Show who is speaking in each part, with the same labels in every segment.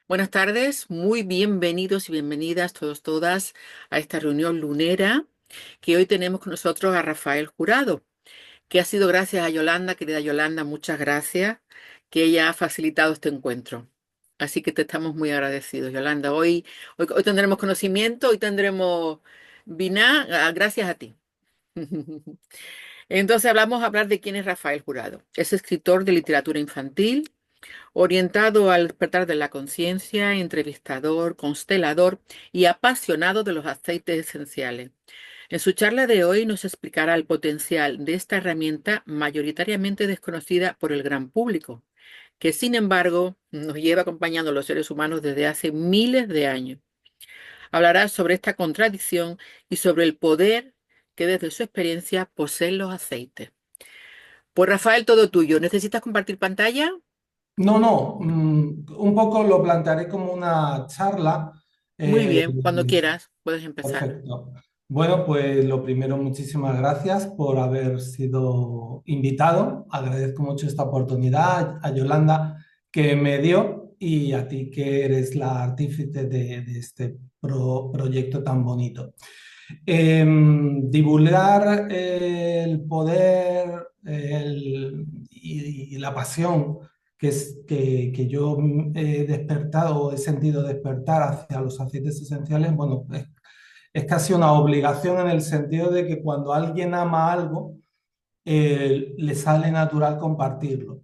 Speaker 1: Buenas tardes, muy bienvenidos y bienvenidas todas a esta reunión lunera que hoy tenemos con nosotros a Rafael Jurado, que ha sido gracias a Yolanda, querida Yolanda, muchas gracias, que ella ha facilitado este encuentro. Así que te estamos muy agradecidos, Yolanda. Hoy tendremos conocimiento, hoy tendremos vina, gracias a ti. Entonces hablar de quién es Rafael Jurado. Es escritor de literatura infantil, orientado al despertar de la conciencia, entrevistador, constelador y apasionado de los aceites esenciales. En su charla de hoy nos explicará el potencial de esta herramienta mayoritariamente desconocida por el gran público, que sin embargo nos lleva acompañando a los seres humanos desde hace miles de años. Hablará sobre esta contradicción y sobre el poder que desde su experiencia poseen los aceites. Pues Rafael, todo tuyo. ¿Necesitas compartir pantalla?
Speaker 2: No, no, un poco lo plantearé como una charla.
Speaker 1: Muy
Speaker 2: eh,
Speaker 1: bien, cuando quieras, puedes empezar.
Speaker 2: Perfecto. Bueno, pues lo primero, muchísimas gracias por haber sido invitado. Agradezco mucho esta oportunidad a Yolanda que me dio y a ti que eres la artífice de este proyecto tan bonito. Divulgar el poder y la pasión que yo he despertado o he sentido despertar hacia los aceites esenciales, bueno, es casi una obligación en el sentido de que cuando alguien ama algo, le sale natural compartirlo.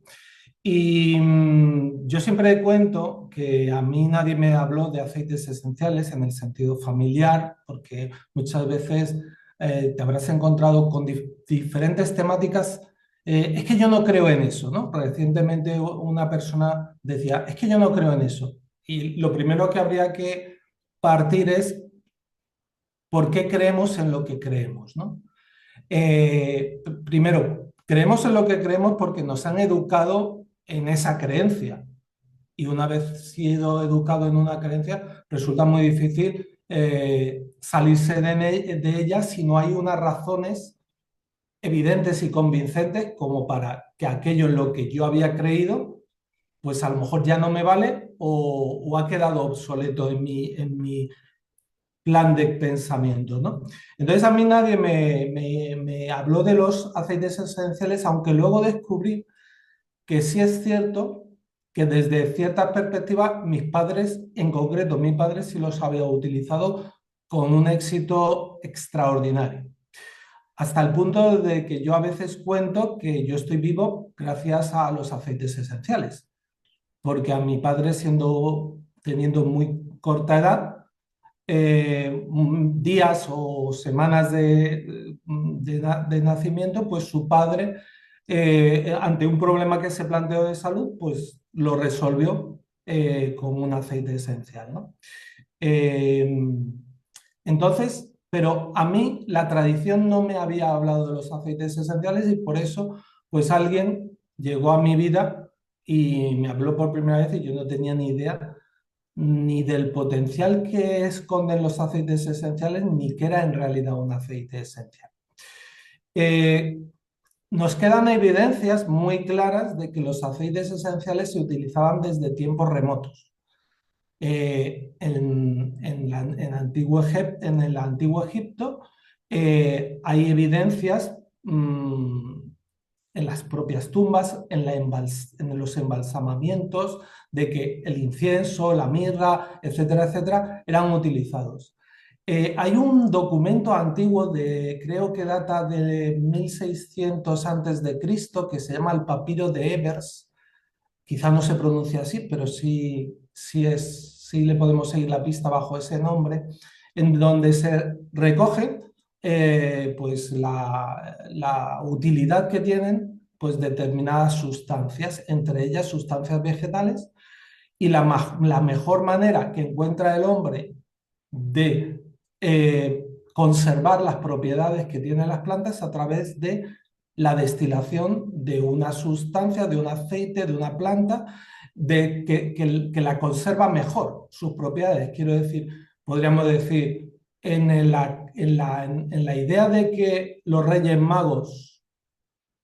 Speaker 2: Y yo siempre cuento que a mí nadie me habló de aceites esenciales en el sentido familiar, porque muchas veces te habrás encontrado con diferentes temáticas. Es que yo no creo en eso, ¿no? Recientemente una persona decía, es que yo no creo en eso. Y lo primero que habría que partir es por qué creemos en lo que creemos, ¿no? Primero, creemos en lo que creemos porque nos han educado en esa creencia. Y una vez sido educado en una creencia, resulta muy difícil salirse de ella si no hay unas razones evidentes y convincentes como para que aquello en lo que yo había creído, pues a lo mejor ya no me vale o ha quedado obsoleto en mi plan de pensamiento, ¿no? Entonces a mí nadie me habló de los aceites esenciales, aunque luego descubrí que sí es cierto que desde ciertas perspectivas mis padres, en concreto mi padre sí los había utilizado con un éxito extraordinario. Hasta el punto de que yo a veces cuento que yo estoy vivo gracias a los aceites esenciales, porque a mi padre teniendo muy corta edad, días o semanas de nacimiento, pues su padre, ante un problema que se planteó de salud, pues lo resolvió con un aceite esencial, ¿no? Eh, entonces, pero a mí la tradición no me había hablado de los aceites esenciales y por eso, pues alguien llegó a mi vida y me habló por primera vez y yo no tenía ni idea ni del potencial que esconden los aceites esenciales, ni que era en realidad un aceite esencial. Eh, Nos quedan evidencias muy claras de que los aceites esenciales se utilizaban desde tiempos remotos. En el antiguo Egipto hay evidencias en las propias tumbas, en los embalsamamientos, de que el incienso, la mirra, etcétera, etcétera, eran utilizados. Hay un documento antiguo creo que data de 1600 antes de Cristo, que se llama el Papiro de Ebers. Quizá no se pronuncia así, pero sí le podemos seguir la pista bajo ese nombre, en donde se recoge pues la utilidad que tienen pues determinadas sustancias, entre ellas sustancias vegetales, y la mejor manera que encuentra el hombre de conservar las propiedades que tienen las plantas a través de la destilación de una sustancia, de un aceite, de una planta, que la conserva mejor sus propiedades. Quiero decir, podríamos decir, en la idea de que los Reyes Magos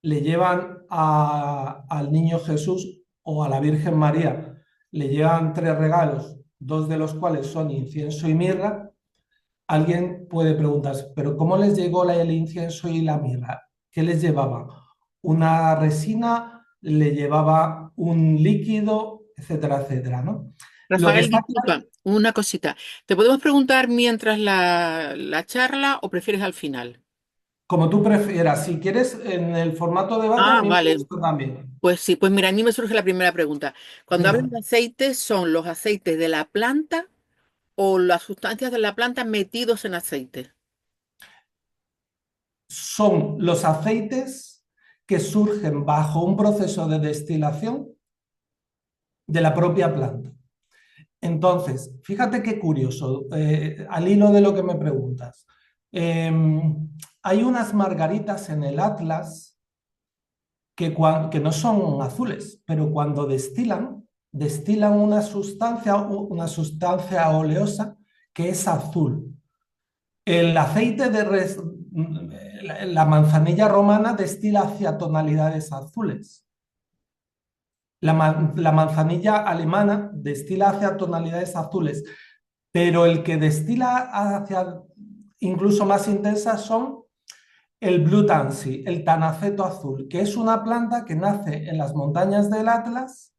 Speaker 2: le llevan al niño Jesús o a la Virgen María le llevan tres regalos, dos de los cuales son incienso y mirra, alguien puede preguntarse, ¿pero cómo les llegó el incienso y la mirra? ¿Qué les llevaba? ¿Una resina? ¿Le llevaba un líquido? Etcétera, etcétera, ¿no? Lo que
Speaker 1: Rafael,
Speaker 2: está,
Speaker 1: disculpa, una cosita. ¿Te podemos preguntar mientras la charla o prefieres al final?
Speaker 2: como tú prefieras, si quieres en el formato debate, a
Speaker 1: Ah,
Speaker 2: mí me
Speaker 1: vale.
Speaker 2: gusta también.
Speaker 1: Pues sí, pues mira, a mí me surge la primera pregunta. Cuando hablan
Speaker 2: Venga,
Speaker 1: de aceites, ¿son los aceites de la planta o las sustancias de la planta metidos en aceite?
Speaker 2: son los aceites que surgen bajo un proceso de destilación de la propia planta. Entonces, fíjate qué curioso, al hilo de lo que me preguntas. Eh, Hay unas margaritas en el Atlas que no son azules, pero cuando destilan una sustancia oleosa que es azul. El aceite la manzanilla romana destila hacia tonalidades azules. La manzanilla alemana destila hacia tonalidades azules, pero el que destila hacia incluso más intensas son el Blue Tansy, el tanaceto azul, que es una planta que nace en las montañas del Atlas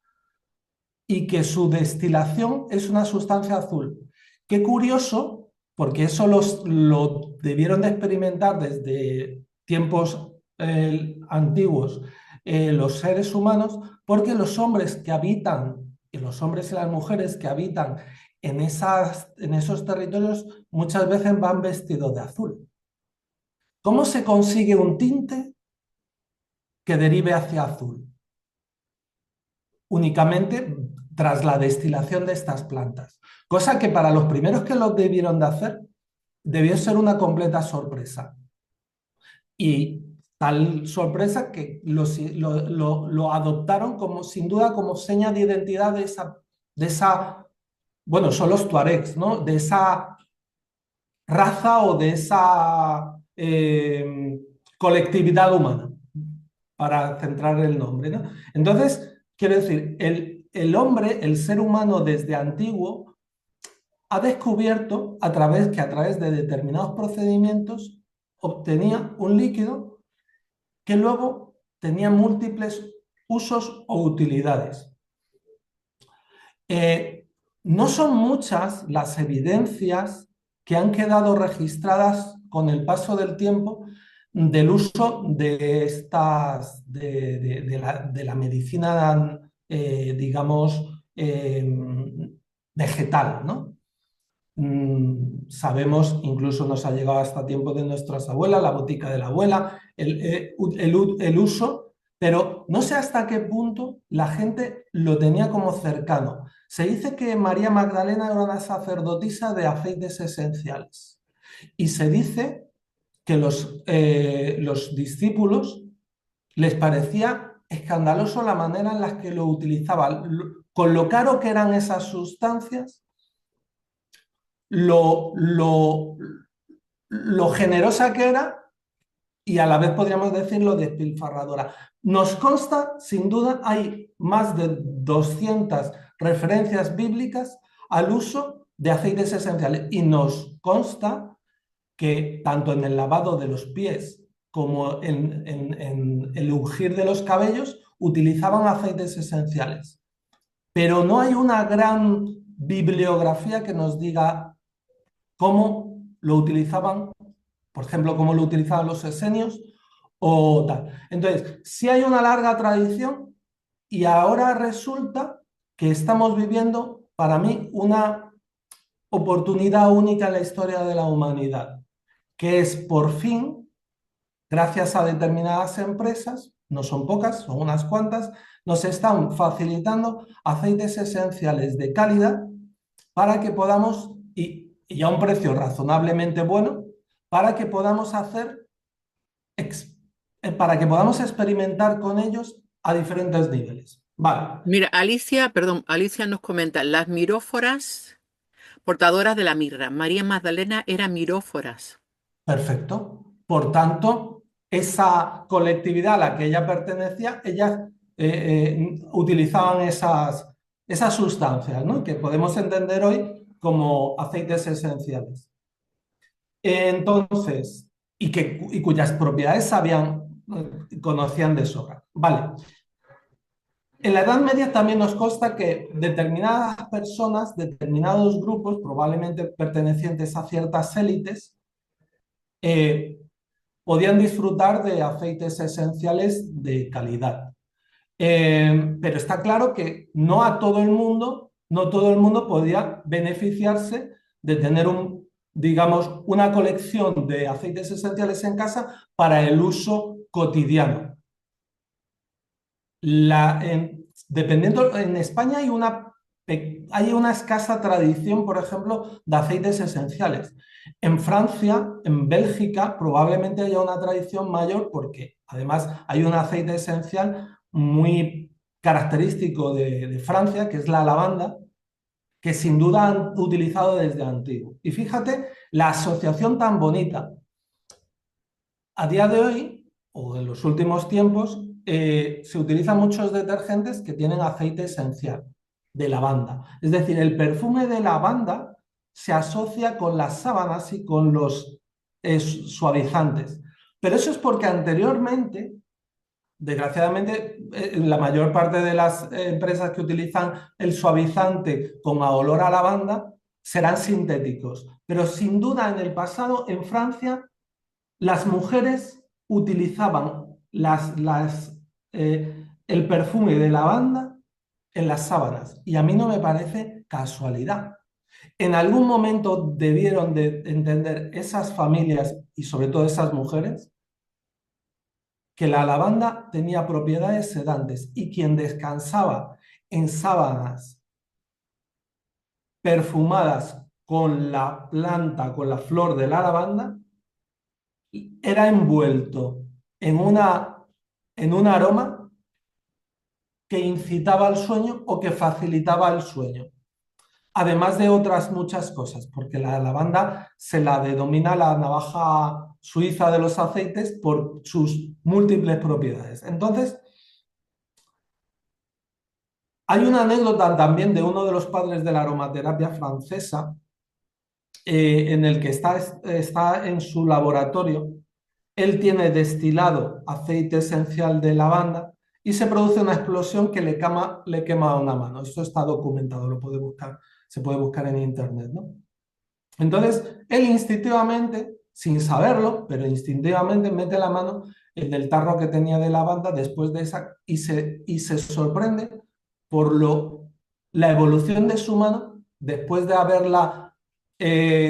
Speaker 2: y que su destilación es una sustancia azul. Qué curioso, porque eso lo debieron de experimentar desde tiempos antiguos los seres humanos, porque los hombres que habitan, y los hombres y las mujeres que habitan en esos territorios, muchas veces van vestidos de azul. ¿Cómo se consigue un tinte que derive hacia azul? Únicamente tras la destilación de estas plantas. Cosa que para los primeros que lo debieron de hacer, debió ser una completa sorpresa. Y tal sorpresa que lo adoptaron como, sin duda, como seña de identidad bueno, son los tuaregs, ¿no? De esa raza o de esa colectividad humana, para centrar el nombre, ¿no? Entonces, quiero decir, el hombre, el ser humano desde antiguo, ha descubierto a través de determinados procedimientos obtenía un líquido que luego tenía múltiples usos o utilidades. Eh, no son muchas las evidencias que han quedado registradas con el paso del tiempo del uso de de la medicina, digamos, vegetal, ¿no? Sabemos, incluso nos ha llegado hasta tiempo de nuestras abuelas, la botica de la abuela, el uso, pero no sé hasta qué punto la gente lo tenía como cercano. Se dice que María Magdalena era una sacerdotisa de aceites esenciales y se dice que los discípulos les parecía escandaloso la manera en la que lo utilizaban, con lo caro que eran esas sustancias, lo, lo, lo generosa que era y a la vez podríamos decirlo despilfarradora. Nos consta, sin duda, hay más de 200 referencias bíblicas al uso de aceites esenciales y nos consta que tanto en el lavado de los pies como en el ungir de los cabellos utilizaban aceites esenciales. Pero no hay una gran bibliografía que nos diga cómo lo utilizaban, por ejemplo, cómo lo utilizaban los esenios o tal. Entonces, sí hay una larga tradición y ahora resulta que estamos viviendo, para mí, una oportunidad única en la historia de la humanidad, que es por fin, gracias a determinadas empresas, no son pocas, son unas cuantas, nos están facilitando aceites esenciales de calidad para que podamos, y a un precio razonablemente bueno, para que podamos hacer, para que podamos experimentar con ellos a diferentes niveles. Vale,
Speaker 1: Mira, Alicia, perdón, Alicia nos comenta, las miróforas portadoras de la mirra. María Magdalena era miróforas.
Speaker 2: perfecto. Por tanto, esa colectividad a la que ella pertenecía, ellas utilizaban esas sustancias, ¿no? Que podemos entender hoy como aceites esenciales. Entonces, y cuyas propiedades conocían de sobra. Vale. En la Edad Media también nos consta que determinadas personas, determinados grupos, probablemente pertenecientes a ciertas élites, eh, podían disfrutar de aceites esenciales de calidad. Pero está claro que no a todo el mundo, no todo el mundo podía beneficiarse de tener digamos, una colección de aceites esenciales en casa para el uso cotidiano. Dependiendo, en España hay una escasa tradición, por ejemplo, de aceites esenciales. En Francia, en Bélgica, probablemente haya una tradición mayor porque además hay un aceite esencial muy característico de Francia, que es la lavanda, que sin duda han utilizado desde antiguo. Y fíjate la asociación tan bonita. A día de hoy, o en los últimos tiempos, se utilizan muchos detergentes que tienen aceite esencial de lavanda. Es decir, el perfume de lavanda se asocia con las sábanas y con los suavizantes. Pero eso es porque anteriormente, desgraciadamente, la mayor parte de las empresas que utilizan el suavizante con olor a lavanda serán sintéticos. Pero sin duda en el pasado, en Francia, las mujeres utilizaban el perfume de lavanda en las sábanas y a mí no me parece casualidad. En algún momento debieron de entender esas familias y sobre todo esas mujeres que la lavanda tenía propiedades sedantes y quien descansaba en sábanas perfumadas con la planta, con la flor de la lavanda, era envuelto en, en un aroma que incitaba al sueño o que facilitaba el sueño. Además de otras muchas cosas, porque la lavanda se la denomina la navaja suiza de los aceites por sus múltiples propiedades. Entonces, hay una anécdota también de uno de los padres de la aromaterapia francesa, en el que está en su laboratorio. Él tiene destilado aceite esencial de lavanda y se produce una explosión que le quema una mano. Esto está documentado, se puede buscar en internet, ¿no? Entonces, él instintivamente, sin saberlo, pero instintivamente mete la mano en el tarro que tenía de lavanda después de esa y se sorprende por la evolución de su mano después de haberla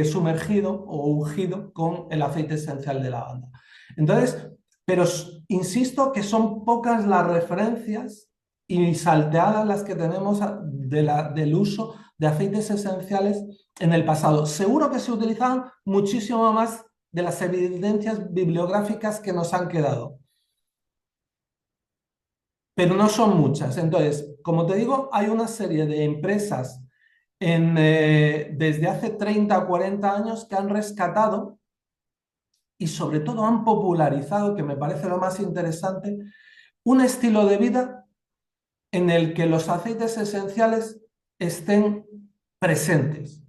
Speaker 2: sumergido o ungido con el aceite esencial de lavanda. Entonces, pero insisto que son pocas las referencias y salteadas las que tenemos del uso de aceites esenciales en el pasado. Seguro que se utilizaban muchísimo más de las evidencias bibliográficas que nos han quedado, pero no son muchas. Entonces, como te digo, hay una serie de empresas desde hace 30 o 40 años que han rescatado y sobre todo han popularizado, que me parece lo más interesante, un estilo de vida en el que los aceites esenciales estén presentes.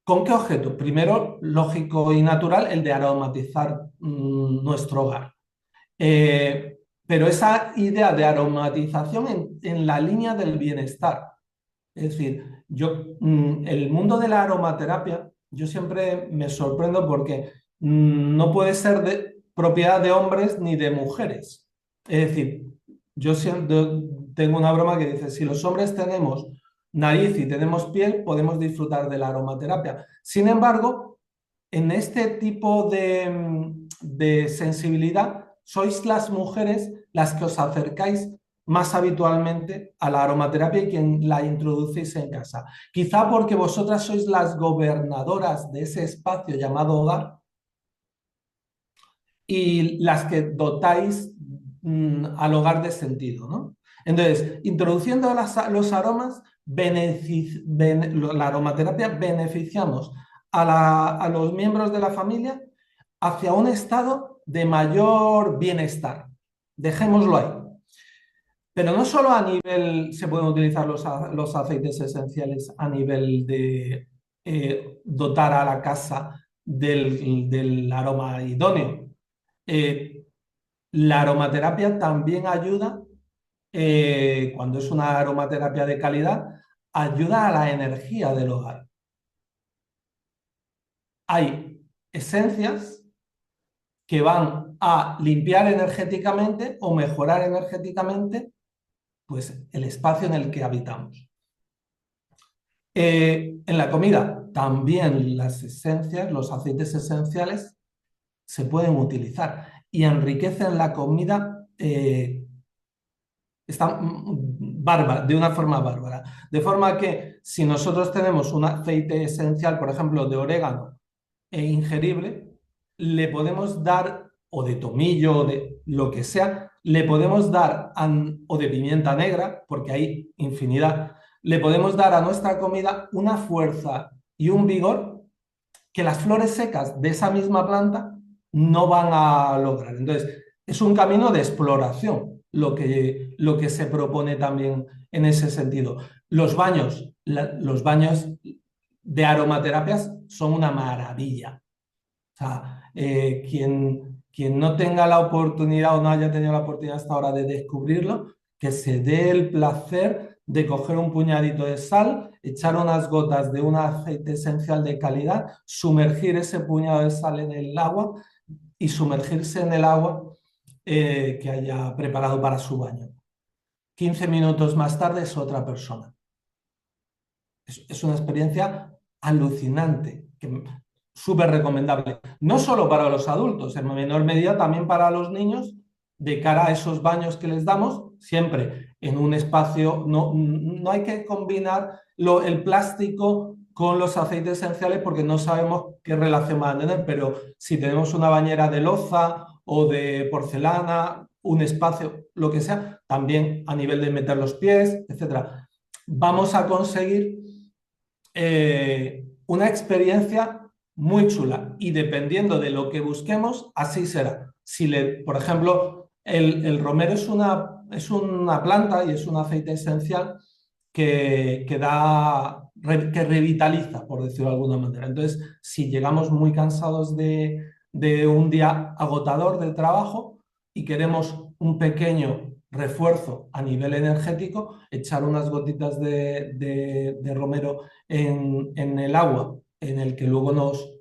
Speaker 2: ¿Con qué objeto? Primero, lógico y natural, el de aromatizar nuestro hogar. Pero esa idea de aromatización en la línea del bienestar. Es decir, el mundo de la aromaterapia, yo siempre me sorprendo porque no puede ser propiedad de hombres ni de mujeres. Es decir, yo tengo una broma que dice, si los hombres tenemos nariz y tenemos piel, podemos disfrutar de la aromaterapia. Sin embargo, en este tipo de sensibilidad, sois las mujeres las que os acercáis más habitualmente a la aromaterapia y quien la introducís en casa. Quizá porque vosotras sois las gobernadoras de ese espacio llamado hogar y las que dotáis al hogar de sentido, ¿no? Entonces, introduciendo los aromas, la aromaterapia beneficiamos a los miembros de la familia hacia un estado de mayor bienestar. Dejémoslo ahí. Pero no solo a nivel, se pueden utilizar los aceites esenciales a nivel de dotar a la casa del aroma idóneo. Eh, la aromaterapia también ayuda, cuando es una aromaterapia de calidad, ayuda a la energía del hogar. Hay esencias que van a limpiar energéticamente o mejorar energéticamente, pues, el espacio en el que habitamos. En la comida también las esencias, los aceites esenciales se pueden utilizar y enriquecen la comida, de una forma bárbara. De forma que si nosotros tenemos un aceite esencial, por ejemplo, de orégano ingerible, le podemos dar, o de tomillo, o de lo que sea, le podemos dar, o de pimienta negra, porque hay infinidad, le podemos dar a nuestra comida una fuerza y un vigor que las flores secas de esa misma planta no van a lograr. Entonces, es un camino de exploración lo que se propone también en ese sentido. Los baños de aromaterapias son una maravilla. O sea, quien no tenga la oportunidad o no haya tenido la oportunidad hasta ahora de descubrirlo, que se dé el placer de coger un puñadito de sal, echar unas gotas de un aceite esencial de calidad, sumergir ese puñado de sal en el agua y sumergirse en el agua que haya preparado para su baño. 15 minutos más tarde es otra persona. Es una experiencia alucinante, súper recomendable. No solo para los adultos, en menor medida también para los niños, de cara a esos baños que les damos, siempre en un espacio. No hay que combinar el plástico con los aceites esenciales porque no sabemos qué relación van a tener, pero si tenemos una bañera de loza o de porcelana, un espacio, lo que sea, también a nivel de meter los pies, etcétera, vamos a conseguir una experiencia muy chula y dependiendo de lo que busquemos, así será. Por ejemplo, el romero es una planta y es un aceite esencial que revitaliza, por decirlo de alguna manera. Entonces, si llegamos muy cansados de un día agotador del trabajo y queremos un pequeño refuerzo a nivel energético, echar unas gotitas de romero en el agua en el que luego nos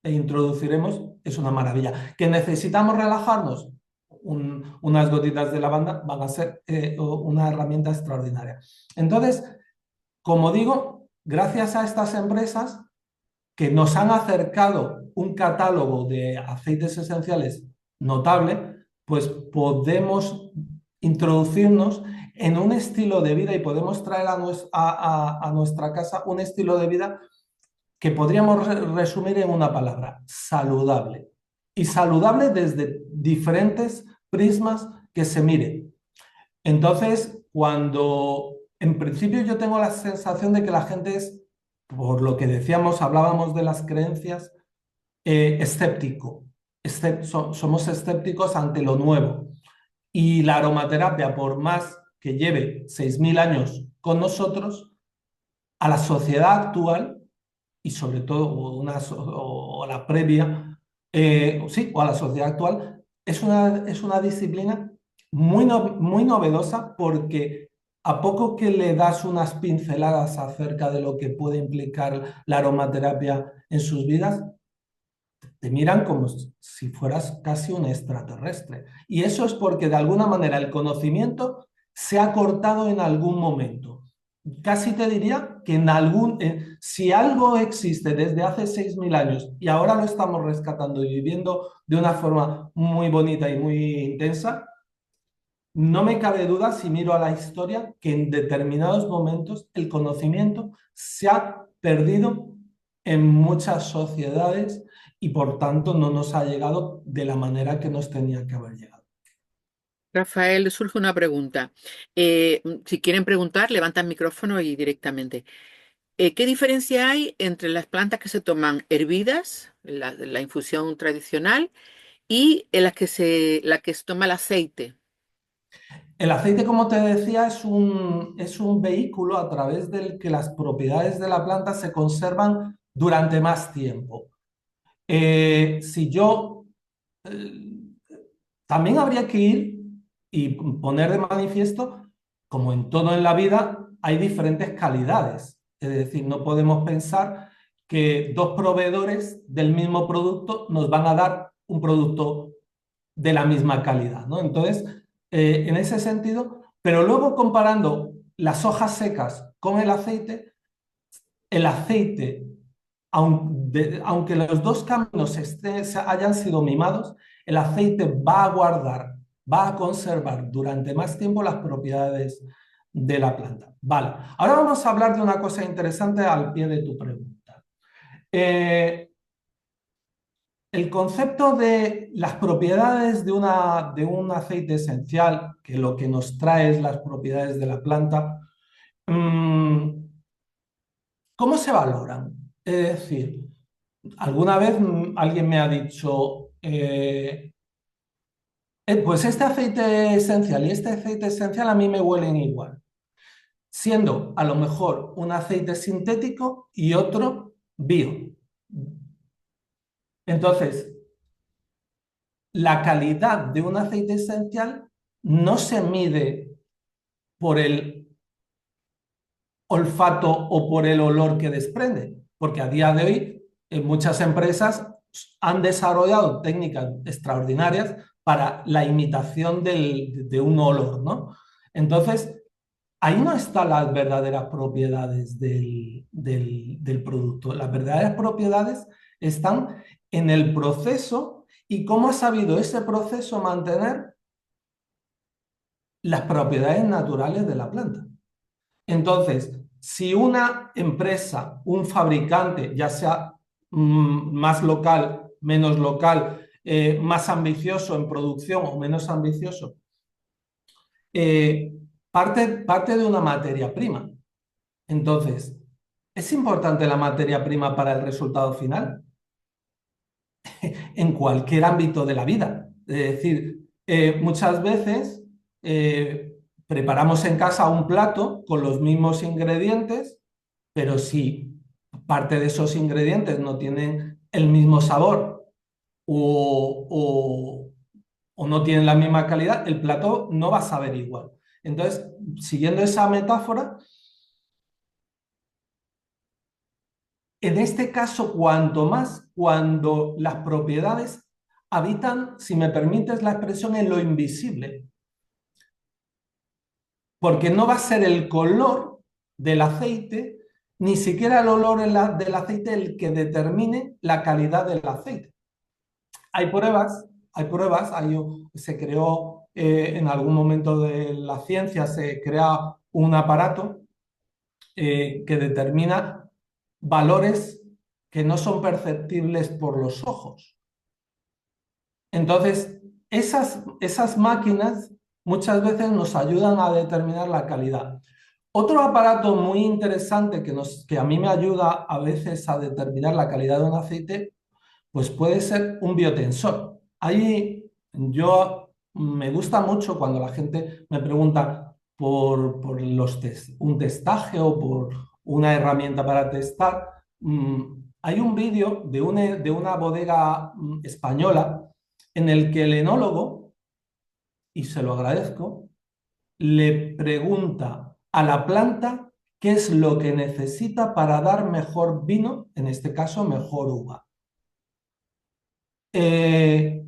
Speaker 2: introduciremos, es una maravilla. ¿Que necesitamos relajarnos? Unas gotitas de lavanda van a ser una herramienta extraordinaria. Entonces, como digo, gracias a estas empresas que nos han acercado un catálogo de aceites esenciales notable, pues podemos introducirnos en un estilo de vida y podemos traer a nuestra casa un estilo de vida que podríamos resumir en una palabra: saludable. Y saludable desde diferentes prismas que se miren. Entonces, cuando en principio yo tengo la sensación de que la gente es, por lo que decíamos, hablábamos de las creencias, escéptico. Somos escépticos ante lo nuevo. Y la aromaterapia, por más que lleve 6.000 años con nosotros, a la sociedad actual y sobre todo o la previa, sí, o a la sociedad actual, es una disciplina muy novedosa porque a poco que le das unas pinceladas acerca de lo que puede implicar la aromaterapia en sus vidas, te miran como si fueras casi un extraterrestre. Y eso es porque de alguna manera el conocimiento se ha cortado en algún momento. Casi te diría que si algo existe desde hace 6.000 años y ahora lo estamos rescatando y viviendo de una forma muy bonita y muy intensa, no me cabe duda, si miro a la historia, que en determinados momentos el conocimiento se ha perdido en muchas sociedades y por tanto no nos ha llegado de la manera que nos tenía que haber llegado.
Speaker 1: Rafael, surge una pregunta. Si quieren preguntar, levantan micrófono y directamente. ¿Qué diferencia hay entre las plantas que se toman hervidas, la infusión tradicional, y en las que se toma el aceite?
Speaker 2: El aceite, como te decía, es un vehículo a través del que las propiedades de la planta se conservan durante más tiempo. Si yo eh, También habría que ir y poner de manifiesto, como en todo en la vida, hay diferentes calidades. Es decir, no podemos pensar que dos proveedores del mismo producto nos van a dar un producto de la misma calidad, ¿no? Entonces, en ese sentido, pero luego comparando las hojas secas con el aceite, aunque los dos caminos hayan sido mimados, el aceite va a guardar, va a conservar durante más tiempo las propiedades de la planta. Vale, ahora vamos a hablar de una cosa interesante al pie de tu pregunta. Eh, el concepto de las propiedades de un aceite esencial, que lo que nos trae es las propiedades de la planta, mm, ¿cómo se valoran? Es decir, alguna vez alguien me ha dicho, pues este aceite esencial y este aceite esencial a mí me huelen igual, siendo a lo mejor un aceite sintético y otro bio. Entonces, la calidad de un aceite esencial no se mide por el olfato o por el olor que desprende, porque a día de hoy muchas empresas han desarrollado técnicas extraordinarias para la imitación de un olor, ¿no? Entonces, ahí no están las verdaderas propiedades del producto. Las verdaderas propiedades están en el proceso y cómo ha sabido ese proceso mantener las propiedades naturales de la planta. Entonces, si una empresa, un fabricante, ya sea más local, menos local, más ambicioso en producción o menos ambicioso, eh, parte de una materia prima. Entonces, ¿es importante la materia prima para el resultado final? En cualquier ámbito de la vida. Es decir, muchas veces preparamos en casa un plato con los mismos ingredientes, pero si parte de esos ingredientes no tienen el mismo sabor o, o- o no tienen la misma calidad, el plato no va a saber igual. Entonces, siguiendo esa metáfora, en este caso, cuanto más cuando las propiedades habitan, si me permites la expresión, en lo invisible, porque no va a ser el color del aceite, ni siquiera el olor del aceite el que determine la calidad del aceite. Hay pruebas, se creó en algún momento de la ciencia, se crea un aparato que determina valores que no son perceptibles por los ojos. Entonces, esas máquinas muchas veces nos ayudan a determinar la calidad. Otro aparato muy interesante que a mí me ayuda a veces a determinar la calidad de un aceite, pues puede ser un biotensor. Ahí yo me gusta mucho cuando la gente me pregunta por un testaje o por una herramienta para testar. Hay un vídeo de una bodega española en el que el enólogo, y se lo agradezco, le pregunta a la planta qué es lo que necesita para dar mejor vino, en este caso mejor uva. Eh,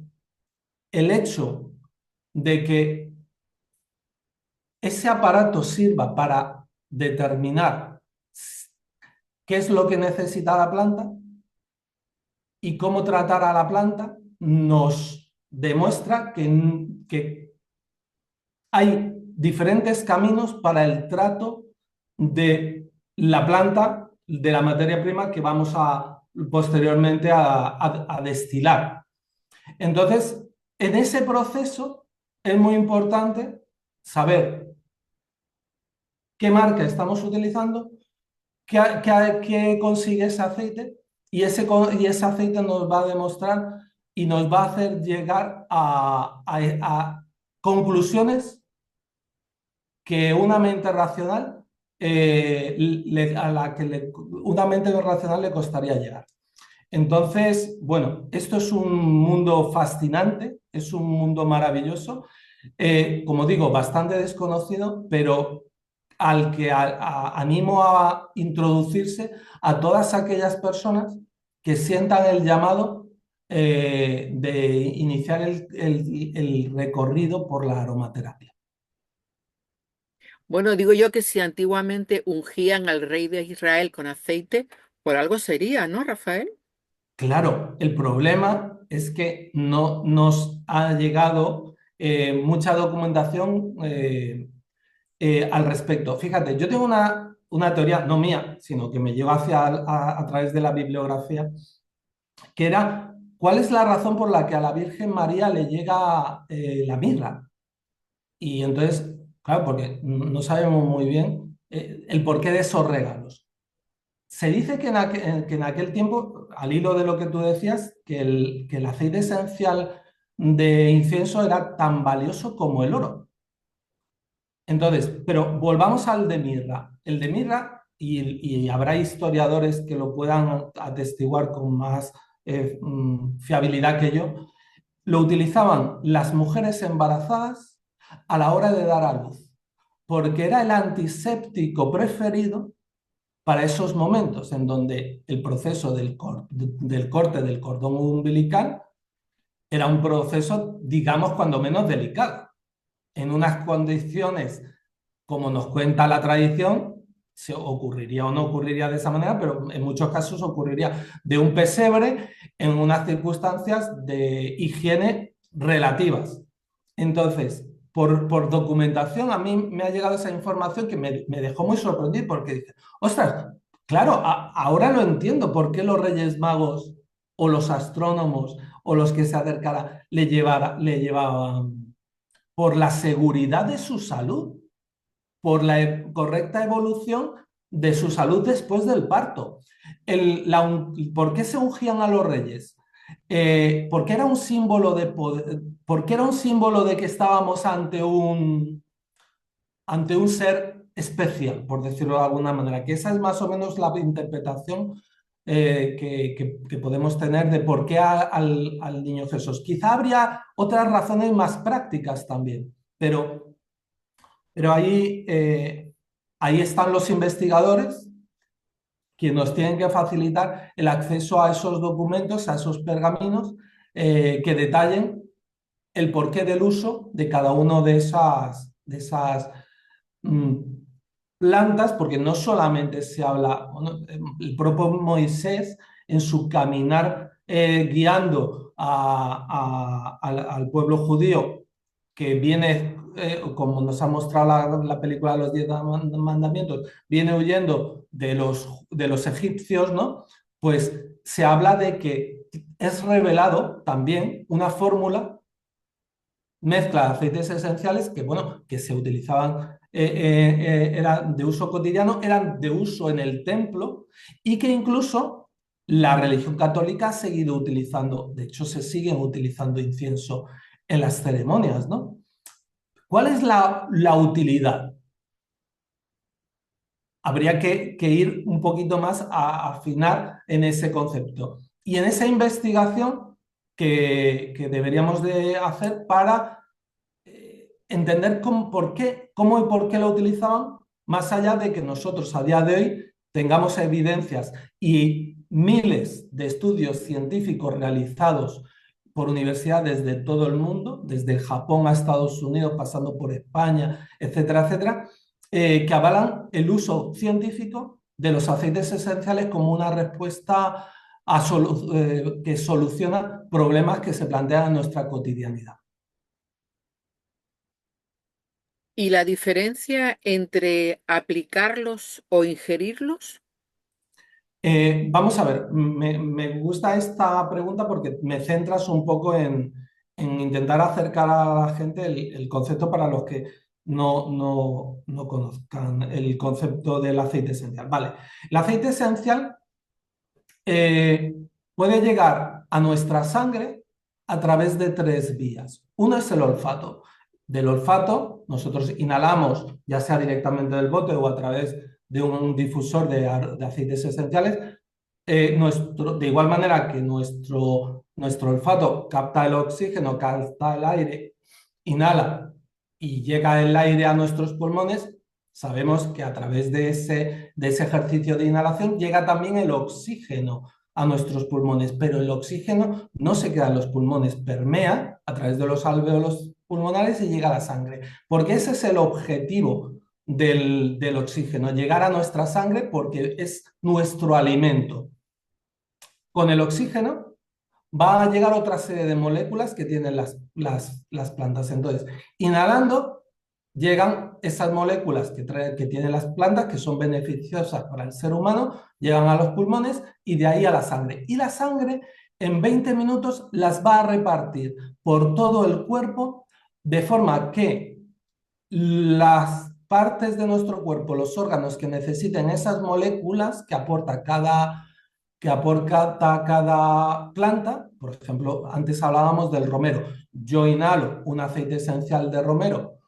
Speaker 2: el hecho de que ese aparato sirva para determinar qué es lo que necesita la planta y cómo tratar a la planta nos demuestra que hay diferentes caminos para el trato de la planta, de la materia prima que vamos a posteriormente a destilar. Entonces, en ese proceso es muy importante saber qué marca estamos utilizando, qué consigue ese aceite y ese aceite nos va a demostrar y nos va a hacer llegar a conclusiones que una mente racional, a la que una mente racional le costaría llegar. Entonces, bueno, esto es un mundo fascinante, es un mundo maravilloso, como digo, bastante desconocido, pero al que animo a introducirse a todas aquellas personas que sientan el llamado de iniciar el recorrido por la aromaterapia.
Speaker 1: Bueno, digo yo que si antiguamente ungían al rey de Israel con aceite, por algo sería, ¿no, Rafael?
Speaker 2: Claro, el problema es que no nos ha llegado mucha documentación al respecto. Fíjate, yo tengo una teoría, no mía, sino que me lleva a través de la bibliografía, que era, ¿cuál es la razón por la que a la Virgen María le llega la mirra? Y entonces, claro, porque no sabemos muy bien el porqué de esos regalos. Se dice que en aquel tiempo, al hilo de lo que tú decías, que el aceite esencial de incienso era tan valioso como el oro. Entonces, pero volvamos al de mirra. El de mirra, y habrá historiadores que lo puedan atestiguar con más fiabilidad que yo, lo utilizaban las mujeres embarazadas a la hora de dar a luz, porque era el antiséptico preferido para esos momentos en donde el proceso del corte del cordón umbilical era un proceso, digamos, cuando menos delicado, en unas condiciones como nos cuenta la tradición, se ocurriría o no ocurriría de esa manera, pero en muchos casos ocurriría de un pesebre en unas circunstancias de higiene relativas. Entonces, por documentación, a mí me ha llegado esa información que me dejó muy sorprendido porque dice, ostras, claro, ahora lo entiendo por qué los Reyes Magos o los astrónomos o los que se acercaran le llevaban por la seguridad de su salud, por la correcta evolución de su salud después del parto. ¿Por qué se ungían a los reyes? Porque era un símbolo de poder, porque era un símbolo de que estábamos ante un ser especial, por decirlo de alguna manera, que esa es más o menos la interpretación que podemos tener de por qué al niño Jesús. Quizá habría otras razones más prácticas también, pero ahí están los investigadores que nos tienen que facilitar el acceso a esos documentos, a esos pergaminos que detallen el porqué del uso de cada uno de esas mm, plantas, porque no solamente se habla, bueno, el propio Moisés en su caminar guiando al pueblo judío que viene, como nos ha mostrado la película de los Diez Mandamientos, viene huyendo de los egipcios, ¿no? Pues se habla de que es revelado también una fórmula mezcla de aceites esenciales que, bueno, que se utilizaban, eran de uso cotidiano, eran de uso en el templo y que incluso la religión católica ha seguido utilizando, de hecho se siguen utilizando incienso en las ceremonias, ¿no? ¿Cuál es la utilidad? Habría que ir un poquito más a afinar en ese concepto. Y en esa investigación que deberíamos de hacer para entender cómo y por qué lo utilizaban, más allá de que nosotros a día de hoy tengamos evidencias y miles de estudios científicos realizados por universidades de todo el mundo, desde Japón a Estados Unidos, pasando por España, etcétera, etcétera, que avalan el uso científico de los aceites esenciales como una respuesta que soluciona problemas que se plantean en nuestra cotidianidad.
Speaker 1: ¿Y la diferencia entre aplicarlos o ingerirlos?
Speaker 2: Vamos a ver, me gusta esta pregunta porque me centras un poco en intentar acercar a la gente el concepto para los que no conozcan el concepto del aceite esencial. Vale, el aceite esencial eh, puede llegar a nuestra sangre a través de tres vías. Uno es el olfato. del olfato, nosotros inhalamos, ya sea directamente del bote o a través de un difusor de aceites esenciales, de igual manera que nuestro olfato capta el oxígeno, capta el aire, inhala y llega el aire a nuestros pulmones, sabemos que a través de ese ejercicio de inhalación llega también el oxígeno a nuestros pulmones, pero el oxígeno no se queda en los pulmones, permea a través de los alvéolos pulmonares y llega a la sangre, porque ese es el objetivo del oxígeno, llegar a nuestra sangre porque es nuestro alimento. Con el oxígeno va a llegar otra serie de moléculas que tienen las plantas. Entonces, inhalando, llegan esas moléculas que tienen las plantas, que son beneficiosas para el ser humano, llegan a los pulmones y de ahí a la sangre. Y la sangre, en 20 minutos, las va a repartir por todo el cuerpo, de forma que las partes de nuestro cuerpo, los órganos que necesiten esas moléculas que aporta cada planta, por ejemplo, antes hablábamos del romero. Yo inhalo un aceite esencial de romero,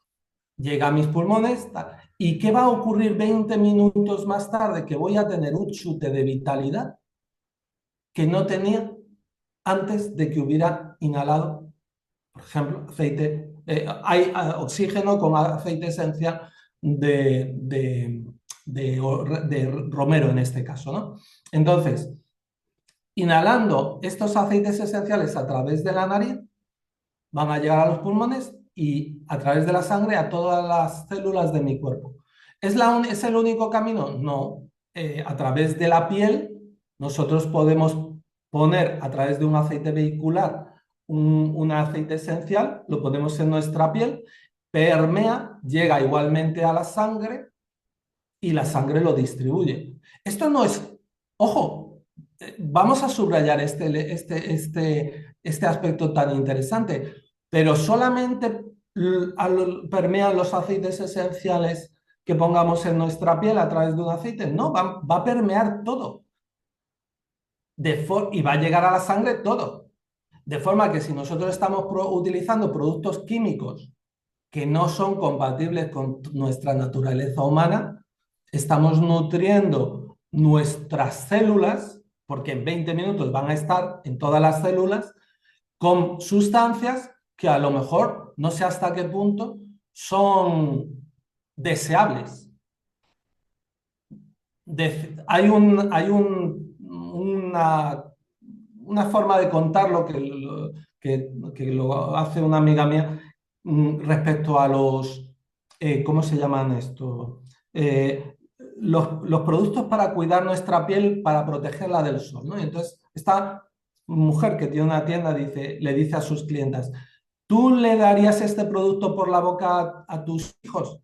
Speaker 2: llega a mis pulmones, ¿y qué va a ocurrir 20 minutos más tarde? Que voy a tener un chute de vitalidad que no tenía antes de que hubiera inhalado, por ejemplo, aceite. Hay oxígeno con aceite esencial de romero en este caso, ¿no? Entonces, inhalando estos aceites esenciales a través de la nariz, van a llegar a los pulmones y a través de la sangre a todas las células de mi cuerpo. ¿Es el único camino? No. A través de la piel, nosotros podemos poner a través de un aceite vehicular un aceite esencial, lo ponemos en nuestra piel, permea, llega igualmente a la sangre y la sangre lo distribuye. Esto no es, ojo, vamos a subrayar este aspecto tan interesante, pero solamente permean los aceites esenciales que pongamos en nuestra piel a través de un aceite. No, va a permear todo y va a llegar a la sangre todo. De forma que si nosotros estamos utilizando productos químicos que no son compatibles con nuestra naturaleza humana, estamos nutriendo nuestras células, porque en 20 minutos van a estar en todas las células, con sustancias que a lo mejor no sé hasta qué punto son deseables. Hay una forma de contarlo que lo hace una amiga mía respecto a ¿cómo se llaman esto? Los productos para cuidar nuestra piel, para protegerla del sol, ¿no? Entonces, esta mujer que tiene una tienda le dice a sus clientas, ¿tú le darías este producto por la boca a tus hijos?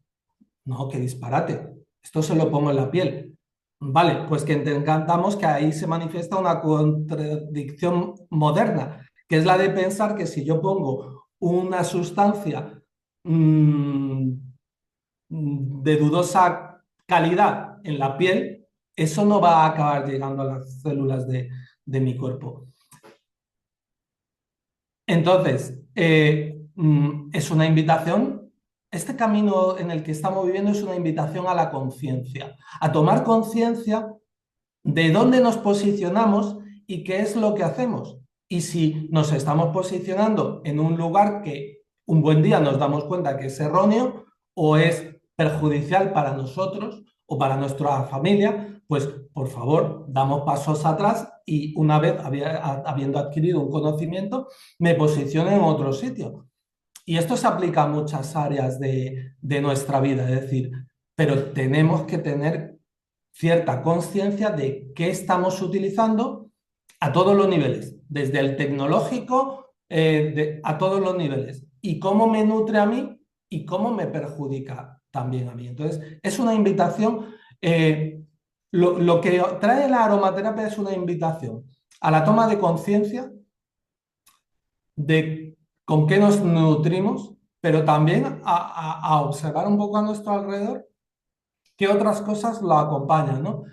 Speaker 2: No, qué disparate. Esto se lo pongo en la piel. Vale, pues que entendamos que ahí se manifiesta una contradicción moderna, que es la de pensar que si yo pongo una sustancia mm, de dudosa calidad en la piel, eso no va a acabar llegando a las células de mi cuerpo. Entonces, es una invitación, este camino en el que estamos viviendo es una invitación a la conciencia, a tomar conciencia de dónde nos posicionamos y qué es lo que hacemos. Y si nos estamos posicionando en un lugar que un buen día nos damos cuenta que es erróneo o es perjudicial para nosotros o para nuestra familia, pues por favor, damos pasos atrás y una vez habiendo adquirido un conocimiento, me posiciono en otro sitio. Y esto se aplica a muchas áreas de nuestra vida, es decir, pero tenemos que tener cierta conciencia de qué estamos utilizando a todos los niveles, desde el tecnológico a todos los niveles, y cómo me nutre a mí y cómo me perjudica también a mí. Entonces, es una invitación, lo que trae la aromaterapia es una invitación a la toma de conciencia de con qué nos nutrimos, pero también a observar un poco a nuestro alrededor qué otras cosas lo acompañan, ¿no?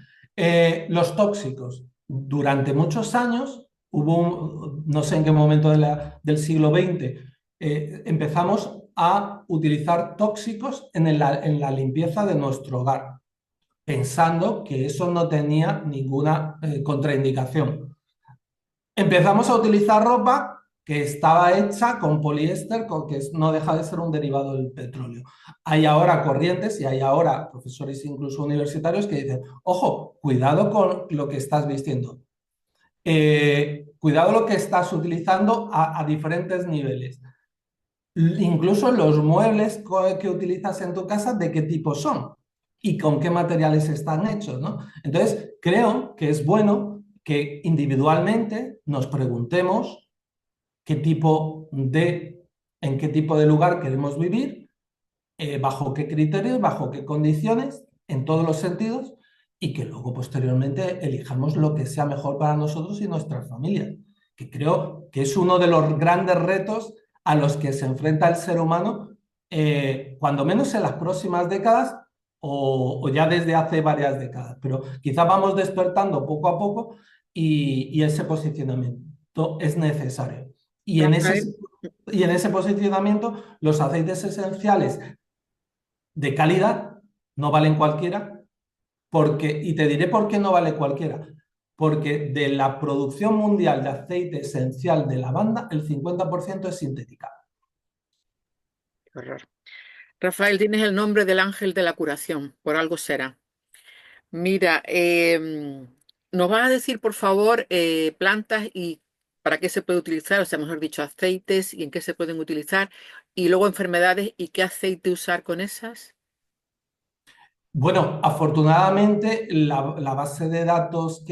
Speaker 2: Los tóxicos. Durante muchos años no sé en qué momento del siglo XX, empezamos a utilizar tóxicos en la limpieza de nuestro hogar, pensando que eso no tenía ninguna contraindicación. Empezamos a utilizar ropa que estaba hecha con poliéster, que no deja de ser un derivado del petróleo. Hay ahora corrientes y hay ahora profesores incluso universitarios que dicen, ojo, cuidado con lo que estás vistiendo. Cuidado lo que estás utilizando a diferentes niveles. Incluso los muebles que utilizas en tu casa, ¿de qué tipo son? Y con qué materiales están hechos, ¿no? Entonces, creo que es bueno que individualmente nos preguntemos qué tipo en qué tipo de lugar queremos vivir, bajo qué criterios, bajo qué condiciones, en todos los sentidos, y que luego posteriormente elijamos lo que sea mejor para nosotros y nuestras familias, que creo que es uno de los grandes retos a los que se enfrenta el ser humano, cuando menos en las próximas décadas o ya desde hace varias décadas, pero quizá vamos despertando poco a poco y ese posicionamiento es necesario. Y en ese,
Speaker 1: Rafael,
Speaker 2: y en ese posicionamiento, los aceites esenciales de calidad no valen cualquiera, y te diré por qué no vale cualquiera. Porque de la producción mundial de aceite esencial de lavanda, el 50% es sintética.
Speaker 1: qué horror. Rafael, tienes el nombre del ángel de la curación, por algo será. Mira, nos vas a decir, por favor, plantas y para qué se puede utilizar, o sea, mejor dicho, aceites y en qué se pueden utilizar, y luego enfermedades y qué aceite usar con esas.
Speaker 2: Bueno, afortunadamente la base de datos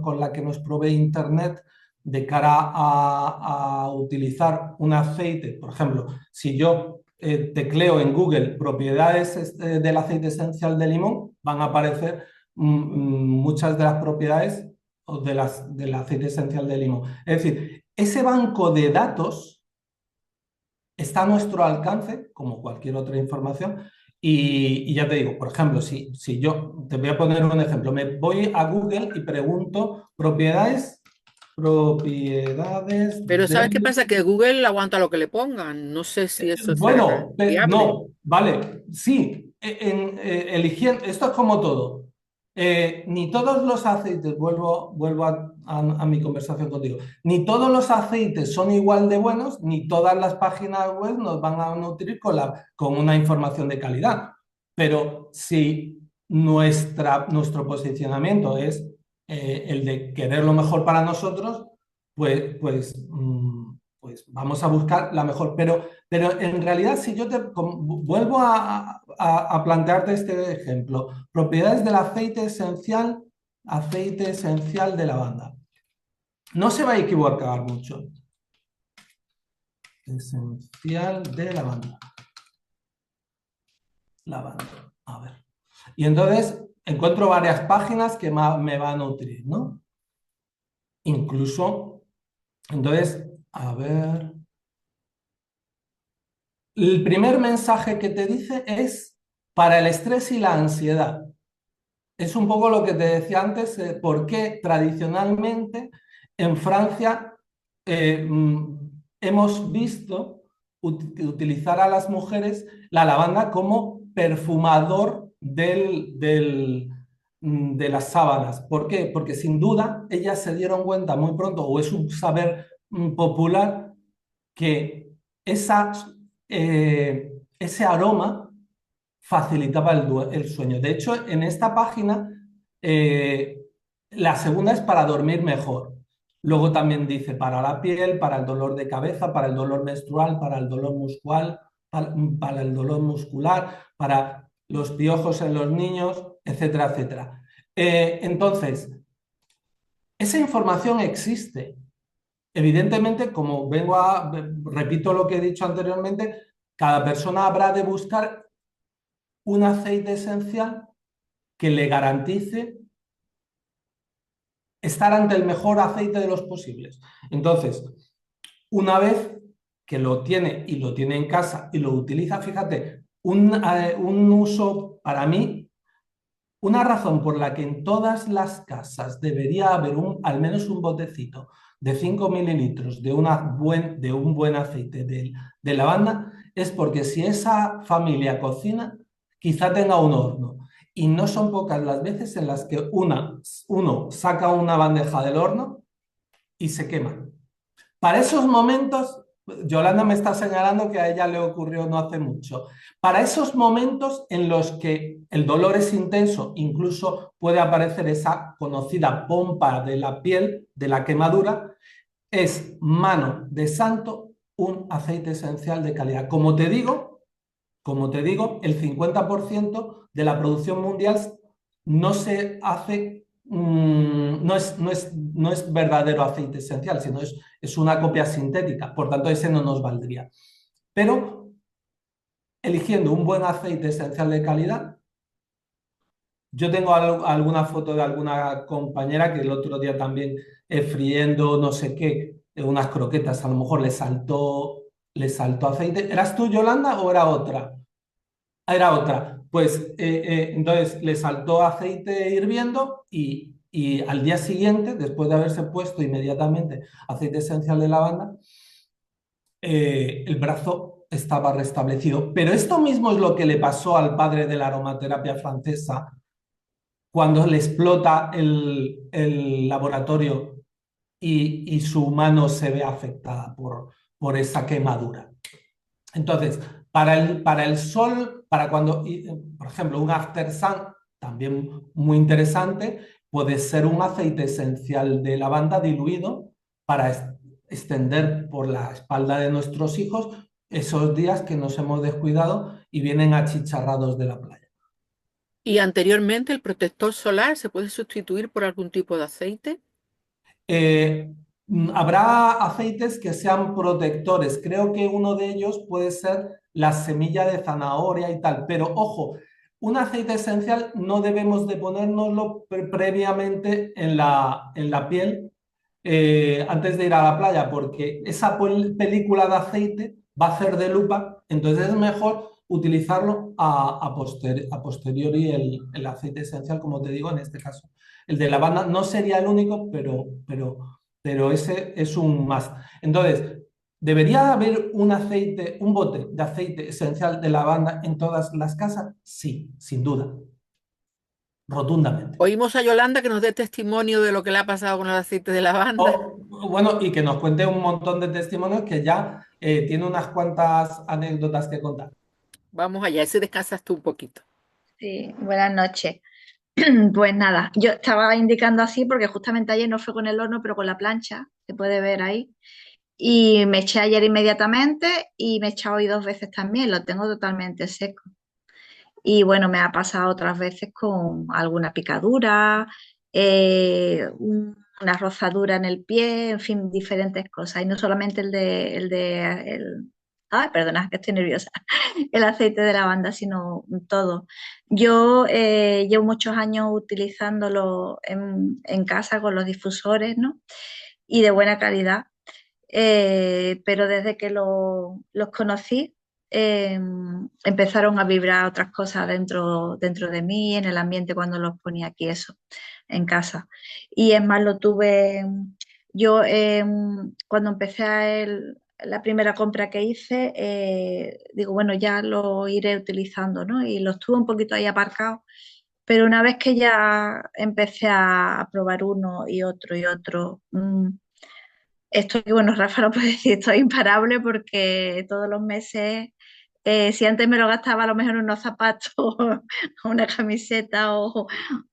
Speaker 2: con la que nos provee Internet de cara a utilizar un aceite, por ejemplo, si yo tecleo en Google propiedades del aceite esencial de limón, van a aparecer muchas de las propiedades del aceite esencial de limón. Es decir, ese banco de datos está a nuestro alcance, como cualquier otra información, y ya te digo, por ejemplo, si yo te voy a poner un ejemplo, me voy a Google y pregunto propiedades
Speaker 1: Pero ¿sabes qué
Speaker 2: del...
Speaker 1: pasa? Que Google aguanta lo que le pongan. No sé si eso será
Speaker 2: Bueno,
Speaker 1: viable.
Speaker 2: no, vale, sí, eligiendo, esto es como todo. Ni todos los aceites, vuelvo a mi conversación contigo, ni todos los aceites son igual de buenos, ni todas las páginas web nos van a nutrir con una información de calidad. Pero si nuestro posicionamiento es el de querer lo mejor para nosotros, pues vamos a buscar la mejor. Pero en realidad, si yo vuelvo a plantearte este ejemplo, propiedades del aceite esencial de lavanda. No se va a equivocar mucho. Esencial de lavanda. Lavanda. A ver. Y entonces encuentro varias páginas que me van a nutrir, ¿no? Incluso, entonces, a ver. El primer mensaje que te dice es para el estrés y la ansiedad. Es un poco lo que te decía antes, por qué tradicionalmente en Francia hemos visto utilizar a las mujeres la lavanda como perfumador de las sábanas. ¿Por qué? Porque sin duda ellas se dieron cuenta muy pronto, o es un saber popular, que esa, ese aroma facilitaba el sueño. De hecho, en esta página, eh, la segunda es para dormir mejor. Luego también dice para la piel, para el dolor de cabeza, para el dolor menstrual, para el dolor muscular, para el dolor muscular, para los piojos en los niños, etcétera, etcétera. Entonces, esa información existe. Evidentemente, repito lo que he dicho anteriormente, cada persona habrá de buscar un aceite esencial que le garantice estar ante el mejor aceite de los posibles. Entonces, una vez que lo tiene y lo tiene en casa y lo utiliza, fíjate, un uso para mí, una razón por la que en todas las casas debería haber al menos un botecito de 5 mililitros de un buen aceite de lavanda es porque si esa familia cocina, quizá tenga un horno. Y no son pocas las veces en las que uno saca una bandeja del horno y se quema. Para esos momentos, Yolanda me está señalando que a ella le ocurrió no hace mucho. Para esos momentos en los que el dolor es intenso, incluso puede aparecer esa conocida pompa de la piel, de la quemadura, es mano de santo un aceite esencial de calidad. Como te digo, el 50% de la producción mundial no se hace, no es verdadero aceite esencial, sino es una copia sintética. Por tanto, ese no nos valdría. Pero eligiendo un buen aceite esencial de calidad, yo tengo alguna foto de alguna compañera que el otro día también friendo no sé qué, unas croquetas, a lo mejor le saltó aceite. ¿Eras tú, Yolanda, o era otra? Ah, era otra. Pues entonces le saltó aceite hirviendo y al día siguiente, después de haberse puesto inmediatamente aceite esencial de lavanda, el brazo estaba restablecido. Pero esto mismo es lo que le pasó al padre de la aromaterapia francesa cuando le explota el laboratorio y su mano se ve afectada por esa quemadura. Entonces, para el sol, para cuando, por ejemplo, un after sun, también muy interesante, puede ser un aceite esencial de lavanda diluido para extender por la espalda de nuestros hijos esos días que nos hemos descuidado y vienen achicharrados de la playa.
Speaker 1: Y anteriormente, ¿el protector solar se puede sustituir por algún tipo de aceite?
Speaker 2: Eh, Habrá aceites que sean protectores. Creo que uno de ellos puede ser la semilla de zanahoria y tal. Pero ojo, un aceite esencial no debemos de ponérnoslo previamente en la piel antes de ir a la playa, porque esa película de aceite va a hacer de lupa. Entonces es mejor utilizarlo a posteriori el aceite esencial, como te digo, en este caso. El de lavanda no sería el único, pero ese es un más. Entonces, ¿debería haber un bote de aceite esencial de lavanda en todas las casas? Sí, sin duda, rotundamente.
Speaker 1: Oímos a Yolanda que nos dé testimonio de lo que le ha pasado con el aceite de lavanda.
Speaker 2: Bueno, y que nos cuente un montón de testimonios que ya tiene unas cuantas anécdotas que contar.
Speaker 1: Vamos allá, ese descansas tú un poquito.
Speaker 3: Sí, buenas noches. Pues nada, yo estaba indicando así porque justamente ayer no fue con el horno, pero con la plancha, se puede ver ahí. Y me eché ayer inmediatamente y me he echado hoy 2 veces también, lo tengo totalmente seco. Y bueno, me ha pasado otras veces con alguna picadura, una rozadura en el pie, en fin, diferentes cosas. Y no solamente ay, perdona, que estoy nerviosa, el aceite de lavanda, sino todo. Yo llevo muchos años utilizándolo en casa con los difusores, ¿no? Y de buena calidad, pero desde que los conocí, eh, empezaron a vibrar otras cosas dentro de mí, en el ambiente cuando los ponía aquí, eso, en casa. Y es más, lo tuve yo cuando empecé la primera compra que hice, digo, bueno, ya lo iré utilizando, ¿no? Y los tuve un poquito ahí aparcados. Pero una vez que ya empecé a probar uno y otro, estoy, bueno, Rafa lo puede decir, estoy imparable porque todos los meses, si antes me lo gastaba a lo mejor en unos zapatos, o una camiseta o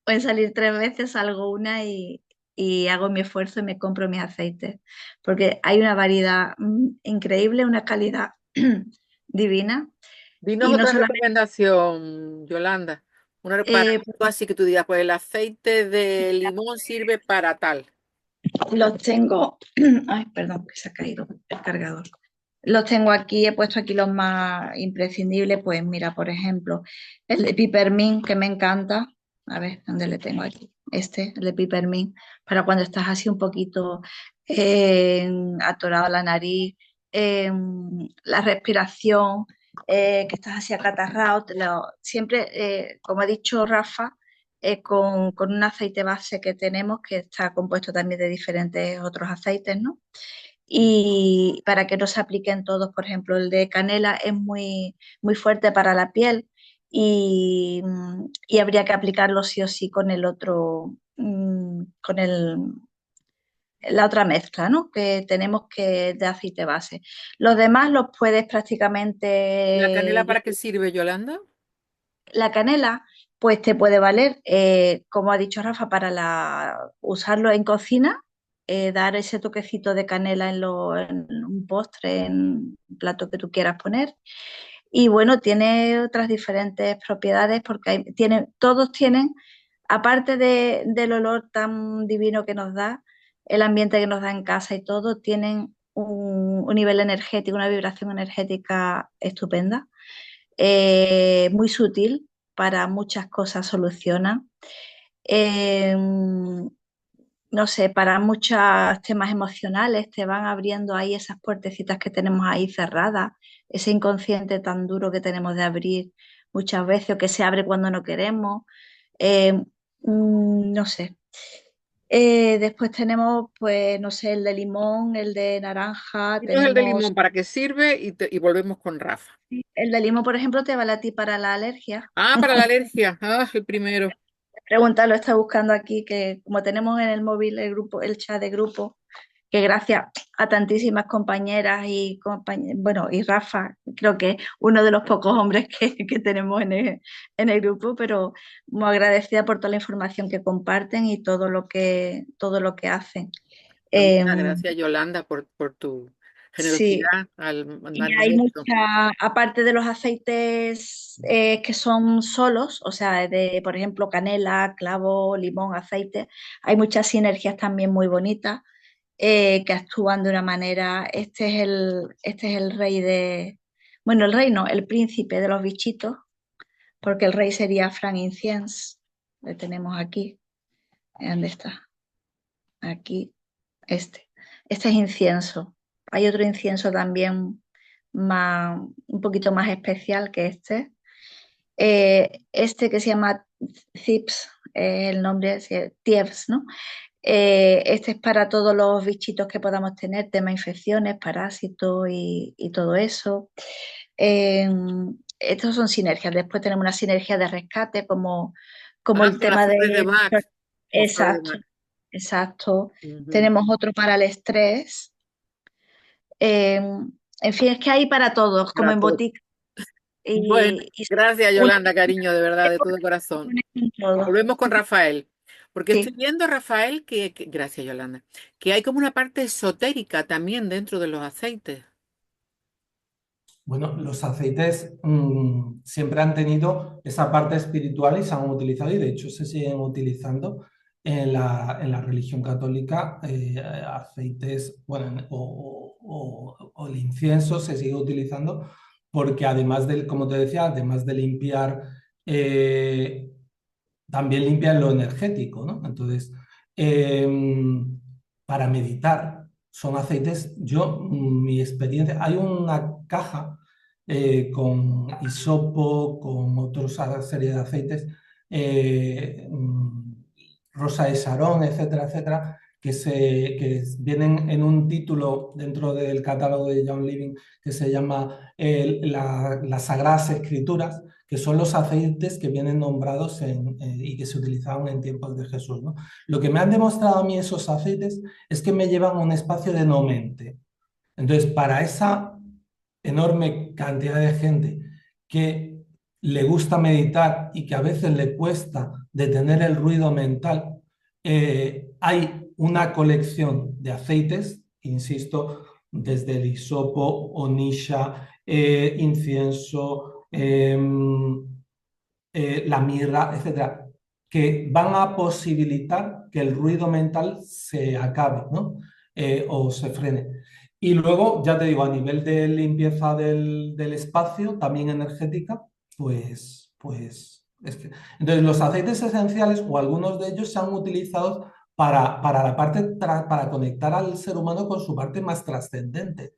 Speaker 3: en salir 3 veces, salgo una y hago mi esfuerzo y me compro mis aceites. Porque hay una variedad increíble, una calidad divina.
Speaker 1: Dinos
Speaker 3: Y no
Speaker 1: otra
Speaker 3: solamente
Speaker 1: recomendación, Yolanda. Para algo así que tú digas, pues el aceite de limón sirve para tal.
Speaker 3: los tengo, ay, perdón, que se ha caído el cargador. Los tengo aquí, he puesto aquí los más imprescindibles, pues mira, por ejemplo, el de Pipermint, que me encanta. A ver, ¿dónde le tengo aquí? El de Pipermint, para cuando estás así un poquito atorado la nariz, la respiración, que estás así acatarrado. Siempre, como ha dicho Rafa, con un aceite base que tenemos, que está compuesto también de diferentes otros aceites, ¿no? y para que no se apliquen todos. Por ejemplo, el de canela es muy fuerte para la piel y habría que aplicarlo sí o sí con el otro, con la otra mezcla, ¿no? Que tenemos que de aceite base. Los demás los puedes
Speaker 1: ¿La
Speaker 3: prácticamente.
Speaker 1: canela para qué sirve, Yolanda?
Speaker 3: La canela, pues te puede valer, como ha dicho Rafa, para usarlo en cocina, dar ese toquecito de canela en un postre, en un plato que tú quieras poner. Y bueno, tiene otras diferentes propiedades porque todos tienen, aparte del olor tan divino que nos da, el ambiente que nos da en casa y todo, tienen un nivel energético, una vibración energética estupenda, muy sutil, para muchas cosas soluciona. Eh, no sé, para muchos temas emocionales te van abriendo ahí esas puertecitas que tenemos ahí cerradas, ese inconsciente tan duro que tenemos de abrir muchas veces o que se abre cuando no queremos. Eh, no sé. Después tenemos, pues, no sé, el de limón, el de naranja,
Speaker 1: Entonces el de limón,
Speaker 3: tenemos.
Speaker 1: ¿para qué sirve? Y volvemos con Rafa.
Speaker 3: El de limón, por ejemplo, te vale a ti para la alergia.
Speaker 1: Ah, para la alergia. Ah, el primero.
Speaker 3: Pregunta, lo está buscando aquí, que como tenemos en el móvil el grupo, el chat de grupo, que gracias a tantísimas compañeras y bueno, y Rafa, creo que es uno de los pocos hombres que tenemos en el grupo, pero muy agradecida por toda la información que comparten y todo lo que hacen.
Speaker 1: Pues
Speaker 3: Eh,
Speaker 1: muchas gracias, Yolanda, por tu
Speaker 3: sí,
Speaker 1: generosidad al
Speaker 3: y
Speaker 1: mandarnos
Speaker 3: hay
Speaker 1: esto.
Speaker 3: aparte de los aceites que son solos, o sea, por ejemplo, canela, clavo, limón, aceite, hay muchas sinergias también muy bonitas que actúan de una manera. Este es el rey bueno, el rey no, el príncipe de los bichitos, porque el rey sería frankincense. Le tenemos aquí. ¿Dónde está? Aquí, este. Este es incienso. Hay otro incienso también un poquito más especial que este. Este que se llama Zips, el nombre es Tiebs, ¿no? Este es para todos los bichitos que podamos tener, tema infecciones, parásitos y todo eso. Eh, Estos son sinergias. Después tenemos una sinergia de rescate, como
Speaker 1: Ah,
Speaker 3: el
Speaker 1: como las
Speaker 3: tema de.
Speaker 1: flores de Bach. Como flores de
Speaker 3: Exacto,
Speaker 1: Bach.
Speaker 3: exacto.
Speaker 1: Ujú.
Speaker 3: Tenemos otro para el estrés. Eh, en fin, es que hay para todos, como
Speaker 1: Para
Speaker 3: en
Speaker 1: todo.
Speaker 3: botica.
Speaker 1: Bueno,
Speaker 3: Y
Speaker 1: gracias,
Speaker 3: uno
Speaker 1: Yolanda, cariño, de verdad, de todo corazón.
Speaker 3: pone en todo.
Speaker 1: Volvemos con Rafael. Porque estoy
Speaker 3: Sí.
Speaker 1: viendo, Rafael, gracias, Yolanda, que hay como una parte esotérica también dentro de los aceites.
Speaker 2: Bueno, los aceites siempre han tenido esa parte espiritual y se han utilizado y de hecho se siguen utilizando en la religión católica. Aceites, bueno, o el incienso se sigue utilizando porque además del, como te decía, además de limpiar, eh, también limpia lo energético, ¿no? Entonces, para meditar son aceites, mi experiencia, hay una caja con hisopo, con otra serie de aceites, eh, mm, rosa de Sarón, etcétera, etcétera, que vienen en un título dentro del catálogo de John Living que se llama las Sagradas Escrituras, que son los aceites que vienen nombrados y que se utilizaban en tiempos de Jesús, ¿no? Lo que me han demostrado a mí esos aceites es que me llevan a un espacio de no mente. Entonces, para esa enorme cantidad de gente que le gusta meditar y que a veces le cuesta detener el ruido mental, hay una colección de aceites, insisto, desde el hisopo, onisha, incienso, la mirra, etcétera, que van a posibilitar que el ruido mental se acabe, ¿no? O se frene. Y luego, ya te digo, a nivel de limpieza del espacio, también energética, entonces los aceites esenciales o algunos de ellos se han utilizado para la parte, para conectar al ser humano con su parte más trascendente,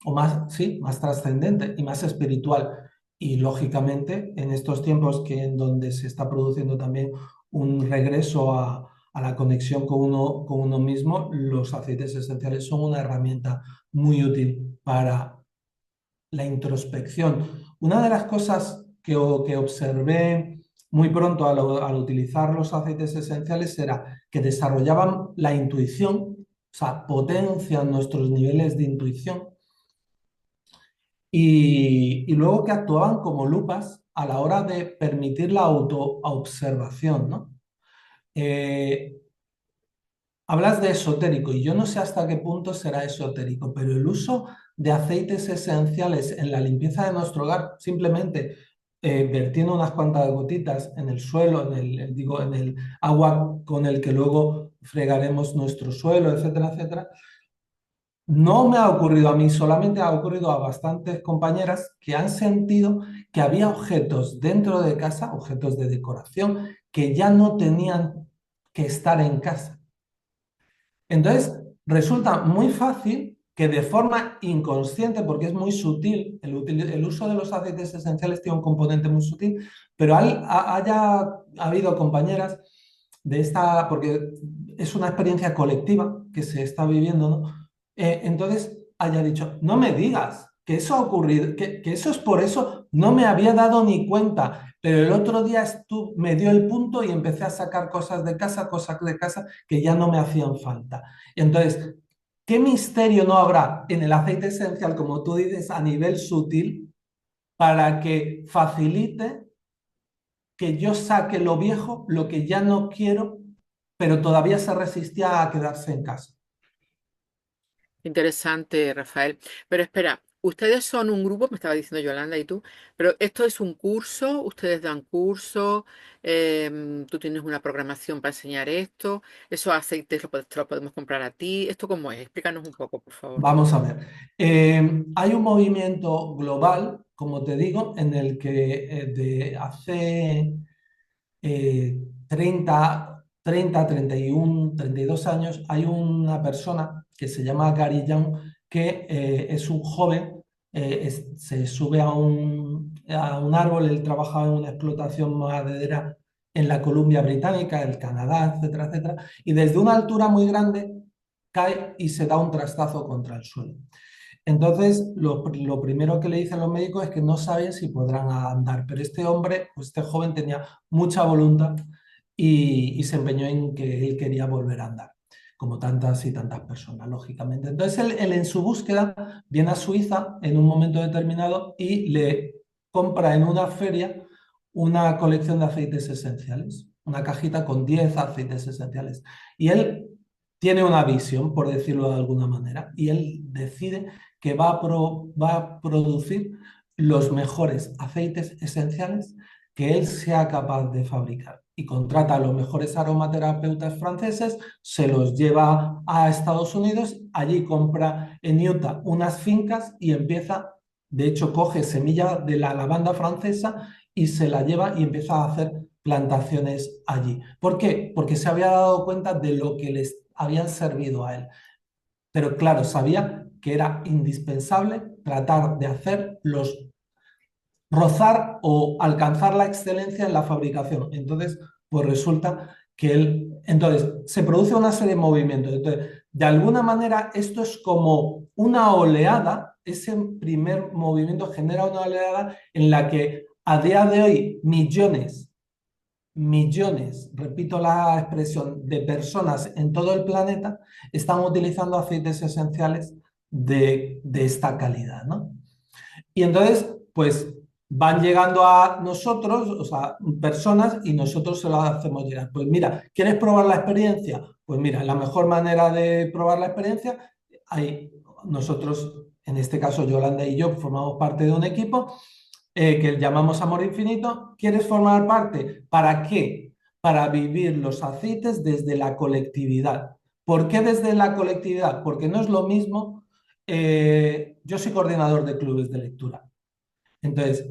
Speaker 2: o más, sí, más trascendente y más espiritual. Y lógicamente, en estos tiempos en donde se está produciendo también un regreso a la conexión con uno mismo, los aceites esenciales son una herramienta muy útil para la introspección. Una de las cosas que observé muy pronto al utilizar los aceites esenciales era que desarrollaban la intuición, o sea, potencian nuestros niveles de intuición y luego que actuaban como lupas a la hora de permitir la autoobservación, ¿no? Eh, Hablas de esotérico y yo no sé hasta qué punto será esotérico, pero el uso de aceites esenciales en la limpieza de nuestro hogar, simplemente vertiendo unas cuantas gotitas en el suelo, digo, en el agua con el que luego fregaremos nuestro suelo, etcétera, etcétera, no me ha ocurrido a mí, solamente ha ocurrido a bastantes compañeras que han sentido que había objetos dentro de casa, objetos de decoración, que ya no tenían que estar en casa. Entonces, resulta muy fácil que de forma inconsciente, porque es muy sutil, el uso de los aceites esenciales tiene un componente muy sutil, pero haya habido compañeras de esta, porque es una experiencia colectiva que se está viviendo, ¿no? Entonces haya dicho, no me digas que eso ha ocurrido, que eso es por eso, no me había dado ni cuenta, pero el otro día me dio el punto y empecé a sacar cosas de casa que ya no me hacían falta. Entonces, ¿qué misterio no habrá en el aceite esencial, como tú dices, a nivel sutil, para que facilite que yo saque lo viejo, lo que ya no quiero, pero todavía se resistía a quedarse en casa?
Speaker 1: Interesante, Rafael. Pero espera, ustedes son un grupo, me estaba diciendo Yolanda y tú, pero esto es un curso, ustedes dan curso, tú tienes una programación para enseñar esto, esos aceites te los podemos comprar a ti, ¿esto cómo es? Explícanos un poco, por favor.
Speaker 2: Vamos a ver. Hay un movimiento global, como te digo, en el que de hace eh, 32 años hay una persona que se llama Gary Young, que es un joven, se sube a un árbol, él trabajaba en una explotación maderera en la Columbia Británica, el Canadá, etcétera, etcétera, y desde una altura muy grande cae y se da un trastazo contra el suelo. Entonces, lo primero que le dicen los médicos es que no saben si podrán andar, pero este hombre, pues este joven tenía mucha voluntad y se empeñó en que él quería volver a andar, como tantas y tantas personas, lógicamente. Entonces, él en su búsqueda viene a Suiza en un momento determinado y le compra en una feria una colección de aceites esenciales, una cajita con 10 aceites esenciales. Y él tiene una visión, por decirlo de alguna manera, y él decide que va a producir los mejores aceites esenciales que él sea capaz de fabricar. Y contrata a los mejores aromaterapeutas franceses, se los lleva a Estados Unidos, allí compra en Utah unas fincas y empieza, de hecho, coge semilla de la lavanda francesa y se la lleva y empieza a hacer plantaciones allí. ¿Por qué? Porque se había dado cuenta de lo que les habían servido a él. Pero claro, sabía que era indispensable tratar de rozar o alcanzar la excelencia en la fabricación. Entonces, pues resulta que entonces se produce una serie de movimientos. Entonces, de alguna manera, esto es como una oleada, ese primer movimiento genera una oleada en la que a día de hoy millones, repito la expresión, de personas en todo el planeta están utilizando aceites esenciales de esta calidad, ¿no? Y entonces, pues van llegando a nosotros, o sea, personas, y nosotros se lo hacemos llegar. Pues mira, ¿quieres probar la experiencia? Pues mira, la mejor manera de probar la experiencia, nosotros, en este caso Yolanda y yo, formamos parte de un equipo que llamamos Amor Infinito. ¿Quieres formar parte? ¿Para qué? Para vivir los aceites desde la colectividad. ¿Por qué desde la colectividad? Porque no es lo mismo. Yo soy coordinador de clubes de lectura. Entonces,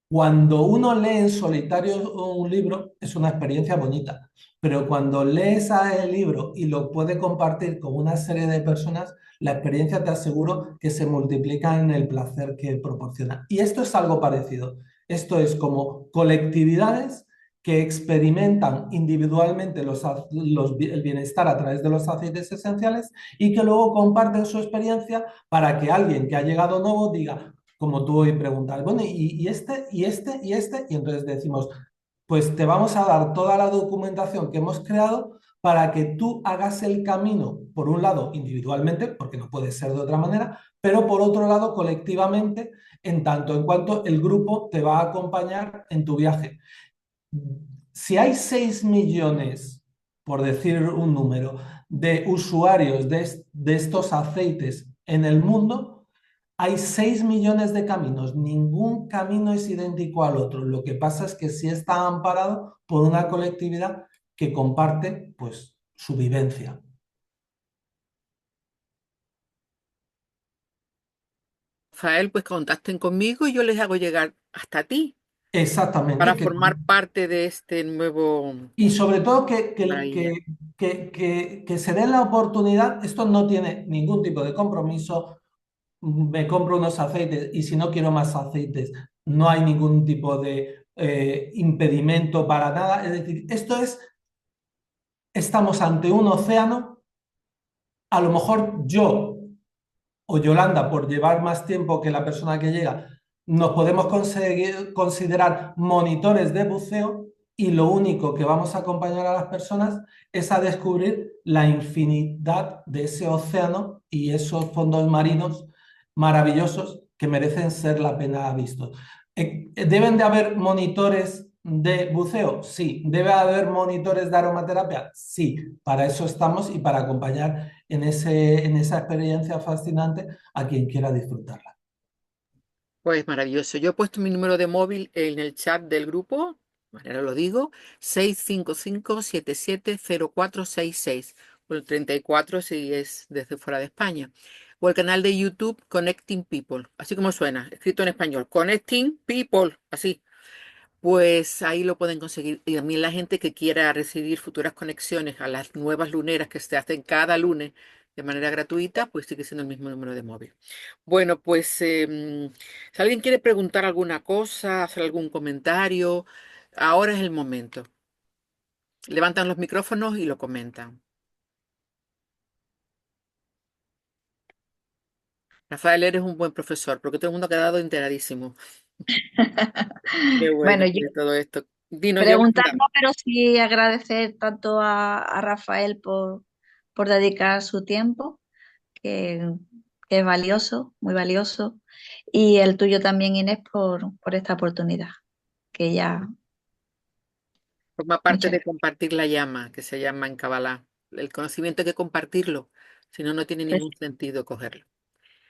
Speaker 2: cuando uno lee en solitario un libro, es una experiencia bonita, pero cuando lees el libro y lo puedes compartir con una serie de personas, la experiencia te aseguro que se multiplica en el placer que proporciona. Y esto es algo parecido. Esto es como colectividades que experimentan individualmente el bienestar a través de los aceites esenciales y que luego comparten su experiencia para que alguien que ha llegado nuevo diga, como tú hoy preguntas, bueno, y este, y este, y este, y entonces decimos, pues te vamos a dar toda la documentación que hemos creado para que tú hagas el camino, por un lado individualmente, porque no puede ser de otra manera, pero por otro lado colectivamente, en tanto en cuanto el grupo te va a acompañar en tu viaje. Si hay 6 millones, por decir un número, de usuarios de estos aceites en el mundo, hay 6 millones de caminos. Ningún camino es idéntico al otro. Lo que pasa es que sí está amparado por una colectividad que comparte, pues, su vivencia.
Speaker 1: Rafael, pues contacten conmigo y yo les hago llegar hasta ti
Speaker 2: Exactamente.
Speaker 1: para formar parte de este nuevo
Speaker 2: Y sobre todo
Speaker 1: maravilla.
Speaker 2: que se den la oportunidad, esto no tiene ningún tipo de compromiso, me compro unos aceites y si no quiero más aceites, no hay ningún tipo de impedimento para nada. Es decir, estamos ante un océano, a lo mejor yo o Yolanda, por llevar más tiempo que la persona que llega, nos podemos considerar monitores de buceo y lo único que vamos a acompañar a las personas es a descubrir la infinidad de ese océano y esos fondos marinos maravillosos que merecen ser la pena vistos. ¿Deben de haber monitores de buceo? Sí. ¿Debe haber monitores de aromaterapia? Sí. Para eso estamos y para acompañar en esa experiencia fascinante a quien quiera disfrutarla.
Speaker 1: Pues maravilloso. Yo he puesto mi número de móvil en el chat del grupo, ahora lo digo, 655-770466, o el 34 si es desde fuera de España. O el canal de YouTube Connecting People, así como suena, escrito en español, Connecting People, así. Pues ahí lo pueden conseguir. Y también la gente que quiera recibir futuras conexiones a las nuevas luneras que se hacen cada lunes de manera gratuita, pues sigue siendo el mismo número de móvil. Bueno, pues si alguien quiere preguntar alguna cosa, hacer algún comentario, ahora es el momento. Levantan los micrófonos y lo comentan. Rafael, eres un buen profesor, porque todo el mundo ha quedado enteradísimo. Qué bueno
Speaker 3: Bueno, yo
Speaker 1: de todo esto. Dinos,
Speaker 3: preguntar
Speaker 1: Yolanda.
Speaker 3: no, pero sí agradecer tanto a Rafael por dedicar su tiempo, que, que es valioso, muy valioso, y el tuyo también, Inés, por esta oportunidad, que ya,
Speaker 1: Forma parte
Speaker 3: muchas
Speaker 1: de
Speaker 3: gracias.
Speaker 1: compartir la llama, que se llama en Kabbalah. El conocimiento hay que compartirlo, si no, no tiene
Speaker 3: Pues,
Speaker 1: ningún sentido cogerlo.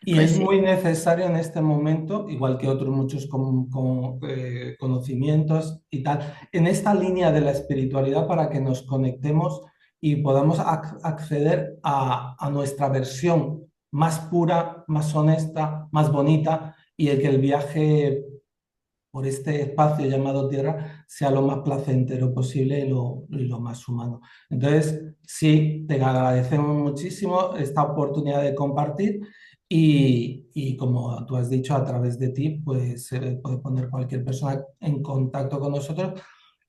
Speaker 2: Y
Speaker 3: pues
Speaker 2: es
Speaker 3: sí,
Speaker 2: muy necesario en este momento, igual que otros muchos conocimientos y tal, en esta línea de la espiritualidad para que nos conectemos y podamos acceder a nuestra versión más pura, más honesta, más bonita y el que el viaje por este espacio llamado Tierra sea lo más placentero posible y lo más humano. Entonces, sí, te agradecemos muchísimo esta oportunidad de compartir y como tú has dicho, a través de ti, pues se puede poner cualquier persona en contacto con nosotros.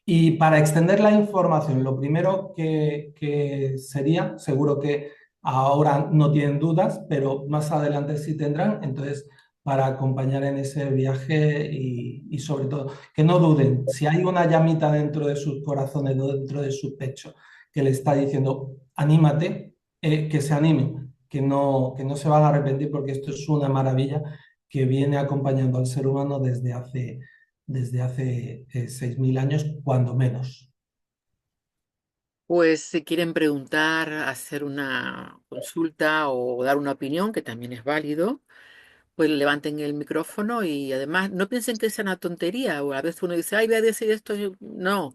Speaker 2: Y para extender la información, lo primero que sería, seguro que ahora no tienen dudas, pero más adelante sí tendrán, entonces para acompañar en ese viaje y sobre todo que no duden, si hay una llamita dentro de sus corazones, dentro de su pecho, que le está diciendo, anímate, que se animen, que no se van a arrepentir porque esto es una maravilla que viene acompañando al ser humano desde hace 6.000 años, cuando menos.
Speaker 1: Pues si quieren preguntar, hacer una consulta o dar una opinión, que también es válido, pues levanten el micrófono y además no piensen que es una tontería o a veces uno dice, ay, voy a decir esto. No,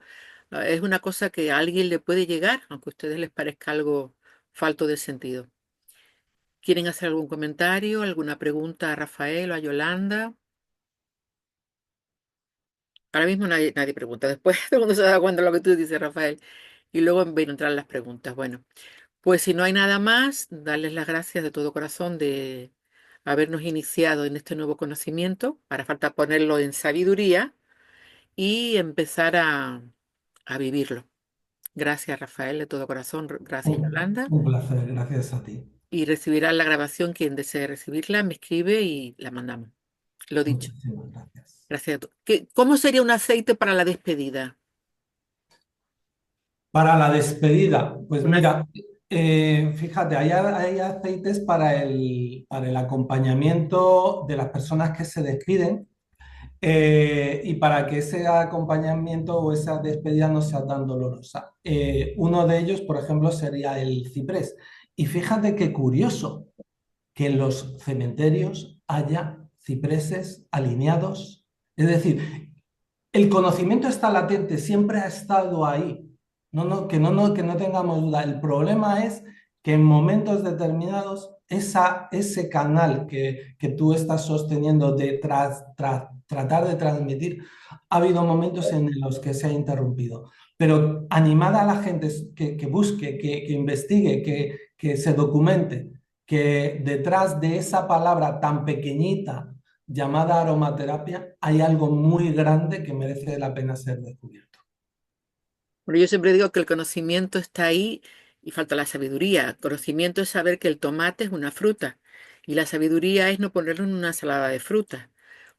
Speaker 1: es una cosa que a alguien le puede llegar, aunque a ustedes les parezca algo falto de sentido. ¿Quieren hacer algún comentario, alguna pregunta a Rafael o a Yolanda? Ahora mismo nadie pregunta. Después todo el mundo se da cuenta de lo que tú dices, Rafael. Y luego van a entrar las preguntas. Bueno, pues si no hay nada más, darles las gracias de todo corazón de habernos iniciado en este nuevo conocimiento. Para falta ponerlo en sabiduría y empezar a vivirlo. Gracias, Rafael, de todo corazón. Gracias, Yolanda.
Speaker 2: Un placer, gracias a ti.
Speaker 1: Y recibirá la grabación quien desee recibirla, me escribe y la mandamos. Lo dicho.
Speaker 2: Muchísimas gracias.
Speaker 1: Gracias a todos. ¿Cómo sería un aceite para la despedida?
Speaker 2: Para la despedida, pues
Speaker 1: Una-
Speaker 2: mira, fíjate, hay aceites para el acompañamiento de las personas que se despiden y para que ese acompañamiento o esa despedida no sea tan dolorosa. Uno de ellos, por ejemplo, sería el ciprés. Y fíjate qué curioso que en los cementerios haya cipreses alineados. Es decir, el conocimiento está latente, siempre ha estado ahí. Que no tengamos duda. El problema es que en momentos determinados ese canal que tú estás sosteniendo de tratar de transmitir, ha habido momentos en los que se ha interrumpido. Pero animar a la gente que busque, que investigue, que se documente, que detrás de esa palabra tan pequeñita llamada aromaterapia, hay algo muy grande que merece la pena ser descubierto.
Speaker 1: Bueno, yo siempre digo que el conocimiento está ahí y falta la sabiduría. Conocimiento es saber que el tomate es una fruta y la sabiduría es no ponerlo en una ensalada de frutas.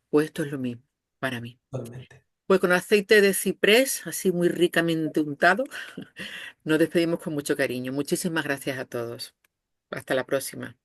Speaker 1: Pues esto es lo mismo para mí.
Speaker 2: Totalmente.
Speaker 1: Pues con aceite de ciprés, así muy ricamente untado, nos despedimos con mucho cariño. Muchísimas gracias a todos. Hasta la próxima.